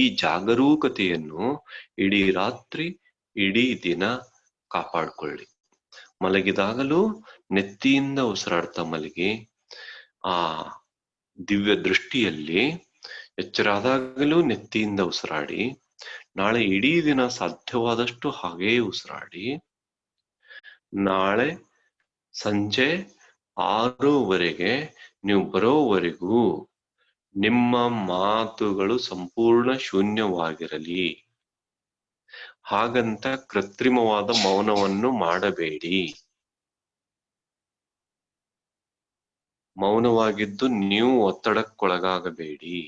ಈ ಜಾಗರೂಕತೆಯನ್ನು ಇಡೀ ರಾತ್ರಿ ಇಡೀ ದಿನ ಕಾಪಾಡಿಕೊಳ್ಳಿ. ಮಲಗಿದಾಗಲೂ ನೆತ್ತಿಯಿಂದ ಉಸಿರಾಡ್ತಾ ಮಲಗಿ ಆ ದಿವ್ಯ ದೃಷ್ಟಿಯಲ್ಲಿ, ಎಚ್ಚರಾದಾಗಲೂ ನೆತ್ತಿಯಿಂದ ಉಸಿರಾಡಿ, ನಾಳೆ ಇಡೀ ದಿನ ಸಾಧ್ಯವಾದಷ್ಟು ಹಾಗೇ ಉಸಿರಾಡಿ, ನಾಳೆ ಸಂಜೆ 6:00 ನೀವು ಬರೋವರೆಗೂ ನಿಮ್ಮ ಮಾತುಗಳು ಸಂಪೂರ್ಣ ಶೂನ್ಯವಾಗಿರಲಿ. ಹಾಗಂತ ಕೃತ್ರಿಮವಾದ ಮೌನವನ್ನು ಮಾಡಬೇಡಿ. ಮೌನವಾಗಿದ್ದು ನೀವು ಒತ್ತಡಕ್ಕೊಳಗಾಗಬೇಡಿ.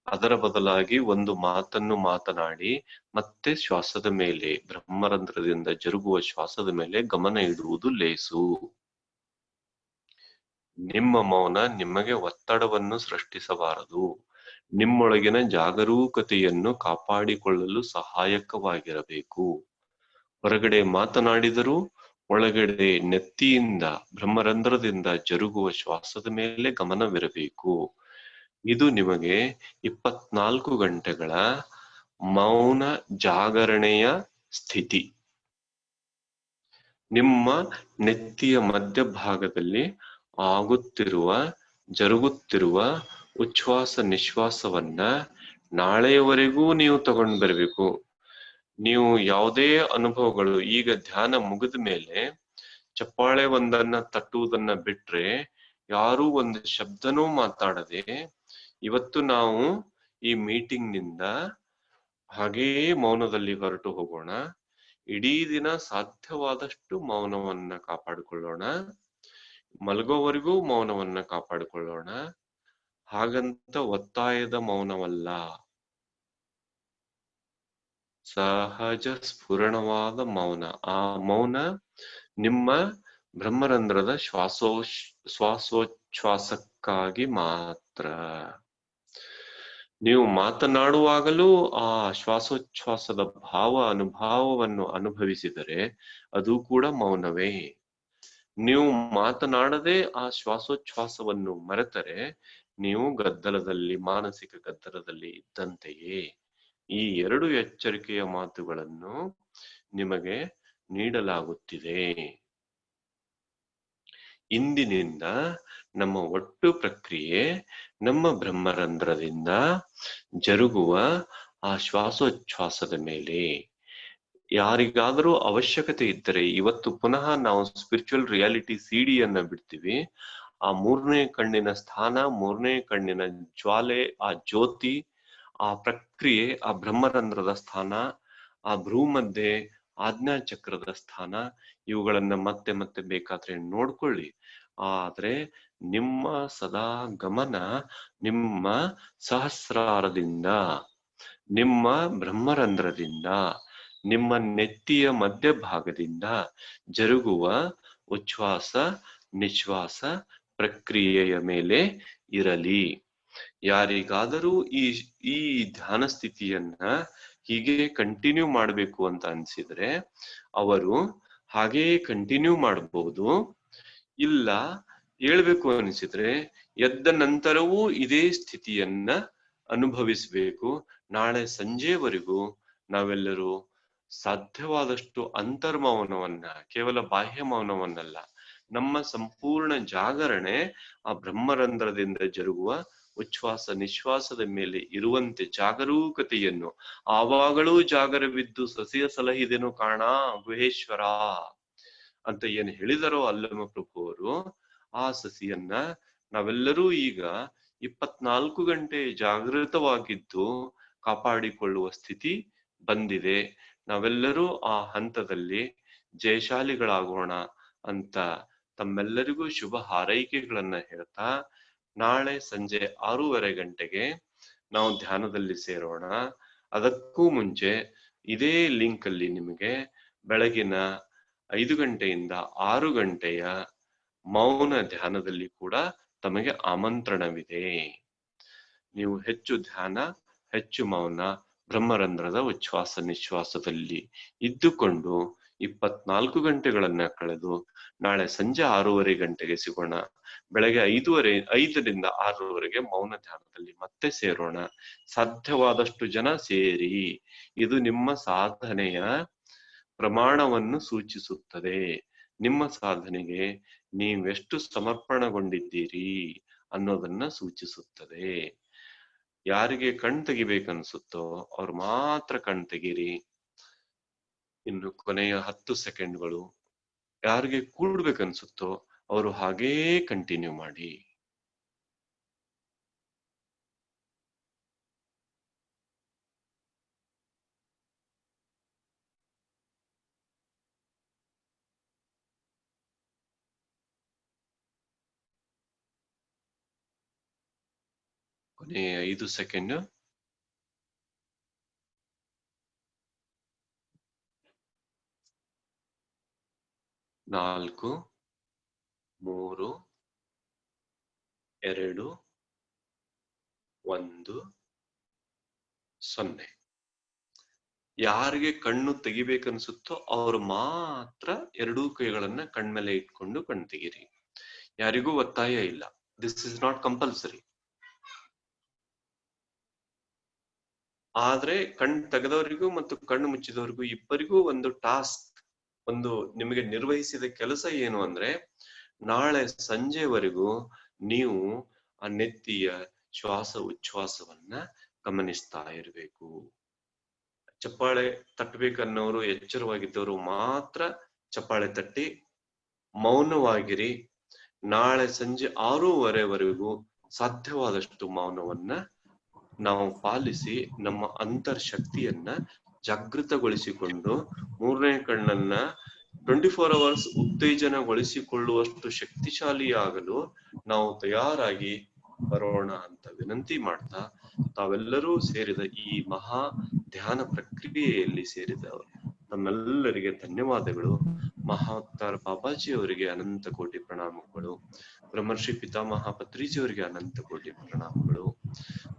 ಅದರ ಬದಲಾಗಿ ಒಂದು ಮಾತನ್ನು ಮಾತನಾಡಿ ಮತ್ತೆ ಶ್ವಾಸದ ಮೇಲೆ, ಬ್ರಹ್ಮರಂಧ್ರದಿಂದ ಜರುಗುವ ಶ್ವಾಸದ ಮೇಲೆ ಗಮನ ಇಡುವುದು ಲೇಸು. ನಿಮ್ಮ ಮೌನ ನಿಮಗೆ ಒತ್ತಡವನ್ನು ಸೃಷ್ಟಿಸಬಾರದು. ನಿಮ್ಮೊಳಗಿನ ಜಾಗರೂಕತೆಯನ್ನು ಕಾಪಾಡಿಕೊಳ್ಳಲು ಸಹಾಯಕವಾಗಿರಬೇಕು. ಹೊರಗಡೆ ಮಾತನಾಡಿದರೂ ಒಳಗಡೆ ನೆತ್ತಿಯಿಂದ, ಬ್ರಹ್ಮರಂಧ್ರದಿಂದ ಜರುಗುವ ಶ್ವಾಸದ ಮೇಲೆ ಗಮನವಿರಬೇಕು. ಇದು ನಿಮಗೆ 24 ಗಂಟೆಗಳ ಮೌನ ಜಾಗರಣೆಯ ಸ್ಥಿತಿ. ನಿಮ್ಮ ನೆತ್ತಿಯ ಮಧ್ಯಭಾಗದಲ್ಲಿ ಆಗುತ್ತಿರುವ ಜರುಗುತ್ತಿರುವ ಉಚ್ಛ್ವಾಸ ನಿಶ್ವಾಸವನ್ನ ನಾಳೆಯವರೆಗೂ ನೀವು ತಗೊಂಡು ಬರ್ಬೇಕು. ನೀವು ಯಾವುದೇ ಅನುಭವಗಳು ಈಗ ಧ್ಯಾನ ಮುಗಿದ ಮೇಲೆ ಚಪ್ಪಾಳೆ ಒಂದನ್ನ ತಟ್ಟುವುದನ್ನ ಬಿಟ್ರೆ ಯಾರೂ ಒಂದು ಶಬ್ದನೂ ಮಾತಾಡದೆ ಇವತ್ತು ನಾವು ಈ ಮೀಟಿಂಗ್ ನಿಂದ ಹಾಗೇ ಮೌನದಲ್ಲಿ ಹೊರಟು ಹೋಗೋಣ. ಇಡೀ ದಿನ ಸಾಧ್ಯವಾದಷ್ಟು ಮೌನವನ್ನ ಕಾಪಾಡಿಕೊಳ್ಳೋಣ. ಮಲಗೋವರೆಗೂ ಮೌನವನ್ನ ಕಾಪಾಡಿಕೊಳ್ಳೋಣ. ಹಾಗಂತ ಒತ್ತಾಯದ ಮೌನವಲ್ಲ, ಸಹಜ ಸ್ಫುರಣವಾದ ಮೌನ. ಆ ಮೌನ ನಿಮ್ಮ ಬ್ರಹ್ಮರಂಧ್ರದ ಶ್ವಾಸೋಚ್ಛ್ವಾಸಕ್ಕಾಗಿ ಮಾತ್ರ. ನೀವು ಮಾತನಾಡುವಾಗಲೂ ಆ ಶ್ವಾಸೋಚ್ಛ್ವಾಸದ ಭಾವ ಅನುಭವವನ್ನು ಅನುಭವಿಸಿದರೆ ಅದು ಕೂಡ ಮೌನವೇ. ನೀವು ಮಾತನಾಡದೆ ಆ ಶ್ವಾಸೋಚ್ಛ್ವಾಸವನ್ನು ಮರೆತರೆ ನೀವು ಗದ್ದಲದಲ್ಲಿ, ಮಾನಸಿಕ ಗದ್ದಲದಲ್ಲಿ ಇದ್ದಂತೆಯೇ. ಈ ಎರಡು ಎಚ್ಚರಿಕೆಯ ಮಾತುಗಳನ್ನು ನಿಮಗೆ ನೀಡಲಾಗುತ್ತಿದೆ. ಇಂದಿನಿಂದ ನಮ್ಮ ಒಟ್ಟು ಪ್ರಕ್ರಿಯೆ ನಮ್ಮ ಬ್ರಹ್ಮರಂಧ್ರದಿಂದ ಜರುಗುವ ಆ ಶ್ವಾಸೋಚ್ಛ್ವಾಸದ ಮೇಲೆ. ಯಾರಿಗಾದರೂ ಅವಶ್ಯಕತೆ ಇದ್ದರೆ ಇವತ್ತು ಪುನಃ ನಾವು ಸ್ಪಿರಿಚುವಲ್ ರಿಯಾಲಿಟಿ ಸಿಡಿಯನ್ನ ಬಿಡ್ತೀವಿ. ಆ ಮೂರನೇ ಕಣ್ಣಿನ ಸ್ಥಾನ, ಮೂರನೇ ಕಣ್ಣಿನ ಜ್ವಾಲೆ, ಆ ಜ್ಯೋತಿ, ಆ ಪ್ರಕ್ರಿಯೆ, ಆ ಬ್ರಹ್ಮರಂಧ್ರದ ಸ್ಥಾನ, ಆ ಭ್ರೂಮಧ್ಯೆ, ಆಜ್ಞಾ ಚಕ್ರದ ಸ್ಥಾನ, ಇವುಗಳನ್ನ ಮತ್ತೆ ಮತ್ತೆ ಬೇಕಾದ್ರೆ ನೋಡ್ಕೊಳ್ಳಿ. ಆದ್ರೆ ನಿಮ್ಮ ಸದಾ ಗಮನ ನಿಮ್ಮ ಸಹಸ್ರಾರದಿಂದ, ನಿಮ್ಮ ಬ್ರಹ್ಮರಂಧ್ರದಿಂದ, ನಿಮ್ಮ ನೆತ್ತಿಯ ಮಧ್ಯಭಾಗದಿಂದ ಜರುಗುವ ಉಚ್ಛ್ವಾಸ ನಿಶ್ವಾಸ ಪ್ರಕ್ರಿಯೆಯ ಮೇಲೆ ಇರಲಿ. ಯಾರಿಗಾದರೂ ಈ ಧ್ಯಾನ ಸ್ಥಿತಿಯನ್ನ ಹೀಗೆ ಕಂಟಿನ್ಯೂ ಮಾಡಬೇಕು ಅಂತ ಅನ್ಸಿದ್ರೆ ಅವರು ಹಾಗೆಯೇ ಕಂಟಿನ್ಯೂ ಮಾಡಬಹುದು. ಇಲ್ಲ ಹೇಳ್ಬೇಕು ಅನಿಸಿದ್ರೆ ಎದ್ದ ನಂತರವೂ ಇದೇ ಸ್ಥಿತಿಯನ್ನ ಅನುಭವಿಸಬೇಕು. ನಾಳೆ ಸಂಜೆವರೆಗೂ ನಾವೆಲ್ಲರೂ ಸಾಧ್ಯವಾದಷ್ಟು ಅಂತರ್ಮೌನವನ್ನ, ಕೇವಲ ಬಾಹ್ಯ ಮೌನವನ್ನಲ್ಲ, ನಮ್ಮ ಸಂಪೂರ್ಣ ಜಾಗರಣೆ ಆ ಬ್ರಹ್ಮರಂಧ್ರದಿಂದ ಜರುಗುವ ಉಚ್ಛ್ವಾಸ ನಿಶ್ವಾಸದ ಮೇಲೆ ಇರುವಂತೆ ಜಾಗರೂಕತೆಯನ್ನು, ಆವಾಗಳೂ ಜಾಗರವಿದ್ದು ಸಸಿಯ ಸಲಹಿದೆನು ಕಾಣ ಗುಹೇಶ್ವರ ಅಂತ ಏನ್ ಹೇಳಿದರೋ ಅಲ್ಲಮ ಪ್ರಭು ಅವರು, ಆ ಸಸಿಯನ್ನ ನಾವೆಲ್ಲರೂ ಈಗ 24 ಗಂಟೆ ಜಾಗೃತವಾಗಿದ್ದು ಕಾಪಾಡಿಕೊಳ್ಳುವ ಸ್ಥಿತಿ ಬಂದಿದೆ. ನಾವೆಲ್ಲರೂ ಆ ಹಂತದಲ್ಲಿ ಜಯಶಾಲಿಗಳಾಗೋಣ ಅಂತ ತಮ್ಮೆಲ್ಲರಿಗೂ ಶುಭ ಹಾರೈಕೆಗಳನ್ನ ಹೇಳ್ತಾ, ನಾಳೆ ಸಂಜೆ 6:30 ಗಂಟೆಗೆ ನಾವು ಧ್ಯಾನದಲ್ಲಿ ಸೇರೋಣ. ಅದಕ್ಕೂ ಮುಂಚೆ ಇದೇ ಲಿಂಕ್ ಅಲ್ಲಿ ನಿಮಗೆ ಬೆಳಗಿನ 5 ಗಂಟೆಯಿಂದ 6 ಗಂಟೆಯ ಮೌನ ಧ್ಯಾನದಲ್ಲಿ ಕೂಡ ತಮಗೆ ಆಮಂತ್ರಣವಿದೆ. ನೀವು ಹೆಚ್ಚು ಧ್ಯಾನ, ಹೆಚ್ಚು ಮೌನ, ಬ್ರಹ್ಮರಂಧ್ರದ ಉಚ್ಛ್ವಾಸ ನಿಶ್ವಾಸದಲ್ಲಿ ಇದ್ದುಕೊಂಡು 24 ಗಂಟೆಗಳನ್ನ ಕಳೆದು ನಾಳೆ ಸಂಜೆ 6:30 ಗಂಟೆಗೆ ಸಿಗೋಣ. ಬೆಳಗ್ಗೆ 5ರಿಂದ 6ರವರೆಗೆ ಮೌನ ಧ್ಯಾನದಲ್ಲಿ ಮತ್ತೆ ಸೇರೋಣ. ಸಾಧ್ಯವಾದಷ್ಟು ಜನ ಸೇರಿ. ಇದು ನಿಮ್ಮ ಸಾಧನೆಯ ಪ್ರಮಾಣವನ್ನು ಸೂಚಿಸುತ್ತದೆ. ನಿಮ್ಮ ಸಾಧನೆಗೆ ನೀವೆಷ್ಟು ಸಮರ್ಪಣಗೊಂಡಿದ್ದೀರಿ ಅನ್ನೋದನ್ನ ಸೂಚಿಸುತ್ತದೆ. ಯಾರಿಗೆ ಕಣ್ ತೆಗಿಬೇಕನ್ಸುತ್ತೋ ಅವ್ರು ಮಾತ್ರ ಕಣ್ ತೆಗೀರಿ. ಇನ್ನು ಕೊನೆಯ 10 ಸೆಕೆಂಡ್ಗಳು. ಯಾರಿಗೆ ಕೂಡ್ಬೇಕನ್ಸುತ್ತೋ ಅವರು ಹಾಗೇ ಕಂಟಿನ್ಯೂ ಮಾಡಿ. ಕೊನೆಯ 5 ಸೆಕೆಂಡ್. 4, 3, 2, 1, 0. ಯಾರಿಗೆ ಕಣ್ಣು ತೆಗಿಬೇಕನ್ಸುತ್ತೋ ಅವ್ರು ಮಾತ್ರ ಎರಡೂ ಕೈಗಳನ್ನ ಕಣ್ಮೇಲೆ ಇಟ್ಕೊಂಡು ಕಣ್ ತೆಗೀರಿ. ಯಾರಿಗೂ ಒತ್ತಾಯ ಇಲ್ಲ. This is not compulsory. ಆದ್ರೆ ಕಣ್ ತೆಗೆದವರಿಗೂ ಮತ್ತು ಕಣ್ಣು ಮುಚ್ಚಿದವರಿಗೂ ಇಬ್ಬರಿಗೂ ಒಂದು ಟಾಸ್ಕ್, ಒಂದು ನಿಮಗೆ ನಿರ್ವಹಿಸಿದ ಕೆಲಸ ಏನು ಅಂದ್ರೆ, ನಾಳೆ ಸಂಜೆವರೆಗೂ ನೀವು ಆ ನೆತ್ತಿಯ ಶ್ವಾಸ ಉಚ್ಛ್ವಾಸವನ್ನ ಗಮನಿಸ್ತಾ ಇರಬೇಕು. ಚಪ್ಪಾಳೆ ತಟ್ಟಬೇಕನ್ನೋರು, ಎಚ್ಚರವಾಗಿದ್ದವರು ಮಾತ್ರ ಚಪ್ಪಾಳೆ ತಟ್ಟಿ ಮೌನವಾಗಿರಿ. ನಾಳೆ ಸಂಜೆ 6:30ವರೆಗೂ ಸಾಧ್ಯವಾದಷ್ಟು ಮೌನವನ್ನ ನಾವು ಪಾಲಿಸಿ ನಮ್ಮ ಅಂತರ್ಶಕ್ತಿಯನ್ನ ಜಾಗೃತಗೊಳಿಸಿಕೊಂಡು 3ನೇ ಕಣ್ಣನ್ನ 24 ಅವರ್ಸ್ ಉತ್ತೇಜನಗೊಳಿಸಿಕೊಳ್ಳುವಷ್ಟು ಶಕ್ತಿಶಾಲಿಯಾಗಲು ನಾವು ತಯಾರಾಗಿ ಬರೋಣ ಅಂತ ವಿನಂತಿ ಮಾಡ್ತಾ, ತಾವೆಲ್ಲರೂ ಸೇರಿದ ಈ ಮಹಾ ಧ್ಯಾನ ಪ್ರಕ್ರಿಯೆಯಲ್ಲಿ ಸೇರಿದ ತಮ್ಮೆಲ್ಲರಿಗೆ ಧನ್ಯವಾದಗಳು. ಮಹಾವತಾರ ಬಾಬಾಜಿ ಅವರಿಗೆ ಅನಂತ ಕೋಟಿ ಪ್ರಣಾಮಗಳು. ಬ್ರಹ್ಮರ್ಷಿ ಪಿತಾಮಹ ಪತ್ರಿಜಿ ಅವರಿಗೆ ಅನಂತ ಕೋಟಿ ಪ್ರಣಾಮಗಳು.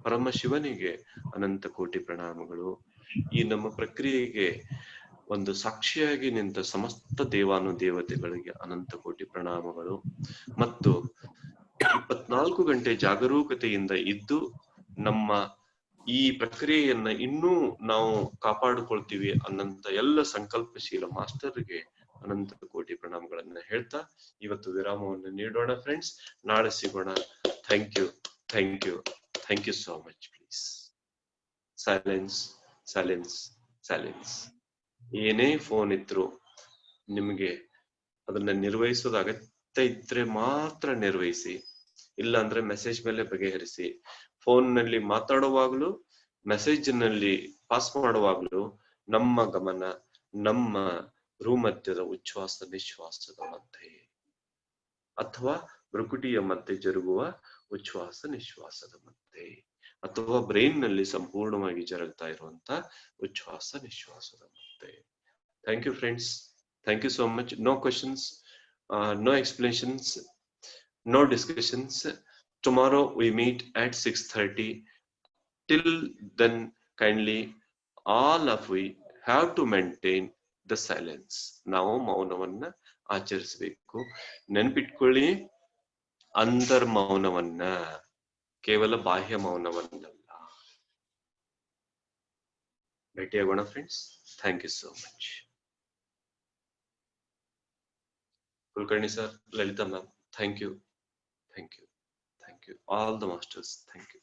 ಪರಮಶಿವನಿಗೆ ಅನಂತ ಕೋಟಿ ಪ್ರಣಾಮಗಳು. ಈ ನಮ್ಮ ಪ್ರಕ್ರಿಯೆಗೆ ಒಂದು ಸಾಕ್ಷಿಯಾಗಿ ನಿಂತ ಸಮಸ್ತ ದೇವಾನುದೇವತೆಗಳಿಗೆ ಅನಂತ ಕೋಟಿ ಪ್ರಣಾಮಗಳು. ಮತ್ತು 24 ಗಂಟೆ ಜಾಗರೂಕತೆಯಿಂದ ಇದ್ದು ನಮ್ಮ ಈ ಪ್ರಕ್ರಿಯೆಯನ್ನ ಇನ್ನೂ ನಾವು ಕಾಪಾಡಿಕೊಳ್ತೀವಿ ಅನ್ನಂತ ಎಲ್ಲ ಸಂಕಲ್ಪಶೀಲ ಮಾಸ್ಟರ್ಗೆ ಅನಂತ ಕೋಟಿ ಪ್ರಣಾಮಗಳನ್ನ ಹೇಳ್ತಾ ಇವತ್ತು ವಿರಾಮವನ್ನು ನೀಡೋಣ ಫ್ರೆಂಡ್ಸ್. ನಾಳೆ ಸಿಗೋಣ. Thank you, thank you, thank you so much. Please silence, silence, silence. ಏನೇ ಫೋನ್ ಇದ್ರು ನಿಮ್ಗೆ ಅದನ್ನ ನಿರ್ವಹಿಸೋದು ಅಗತ್ಯ ಇದ್ರೆ ಮಾತ್ರ ನಿರ್ವಹಿಸಿ, ಇಲ್ಲ ಅಂದ್ರೆ ಮೆಸೇಜ್ ಮೇಲೆ ಬಗೆಹರಿಸಿ. ಫೋನ್ ನಲ್ಲಿ ಮಾತಾಡುವಾಗ್ಲೂ ಮೆಸೇಜ್ ನಲ್ಲಿ ಪಾಸ್ ಮಾಡುವಾಗ್ಲೂ ನಮ್ಮ ಗಮನ ನಮ್ಮ ಭ್ರೂಮಧ್ಯದ ಉಚ್ಛ್ವಾಸ ನಿಶ್ವಾಸದ ಮಧ್ಯೆ ಅಥವಾ ಭ್ರುಕುಟಿಯ ಮಧ್ಯೆ ಜರುಗುವ ಉಚ್ಛ್ವಾಸ ನಿಶ್ವಾಸದ ಮಧ್ಯೆ ಅಥವಾ ಬ್ರೈನ್ ನಲ್ಲಿ ಸಂಪೂರ್ಣವಾಗಿ ಜರುಗ್ತಾ ಇರುವಂತ ಉಚ್ಛ್ವಾಸ ನಿಶ್ವಾಸದ ಮಧ್ಯೆ. Thank you friends, thank you so much. No questions, no explanations, no discussions. Tomorrow we meet at 6:30. Till then, kindly all of we have to maintain the silence. ನಾವು ಮೌನವನ್ನ ಆಚರಿಸಬೇಕು. ನೆನ್ಪಿಟ್ಕೊಳ್ಳಿ, ಅಂತರ್ ಮೌನವನ್ನ, ಕೇವಲ ಬಾಹ್ಯ ಮೌನವನ್ನಲ್ಲ. ಭೇಟಿಯಾಗೋಣ friends. Thank you so much. Kulkarni sir, Lalita ma'am, thank you, thank you, thank you. All the masters, thank you.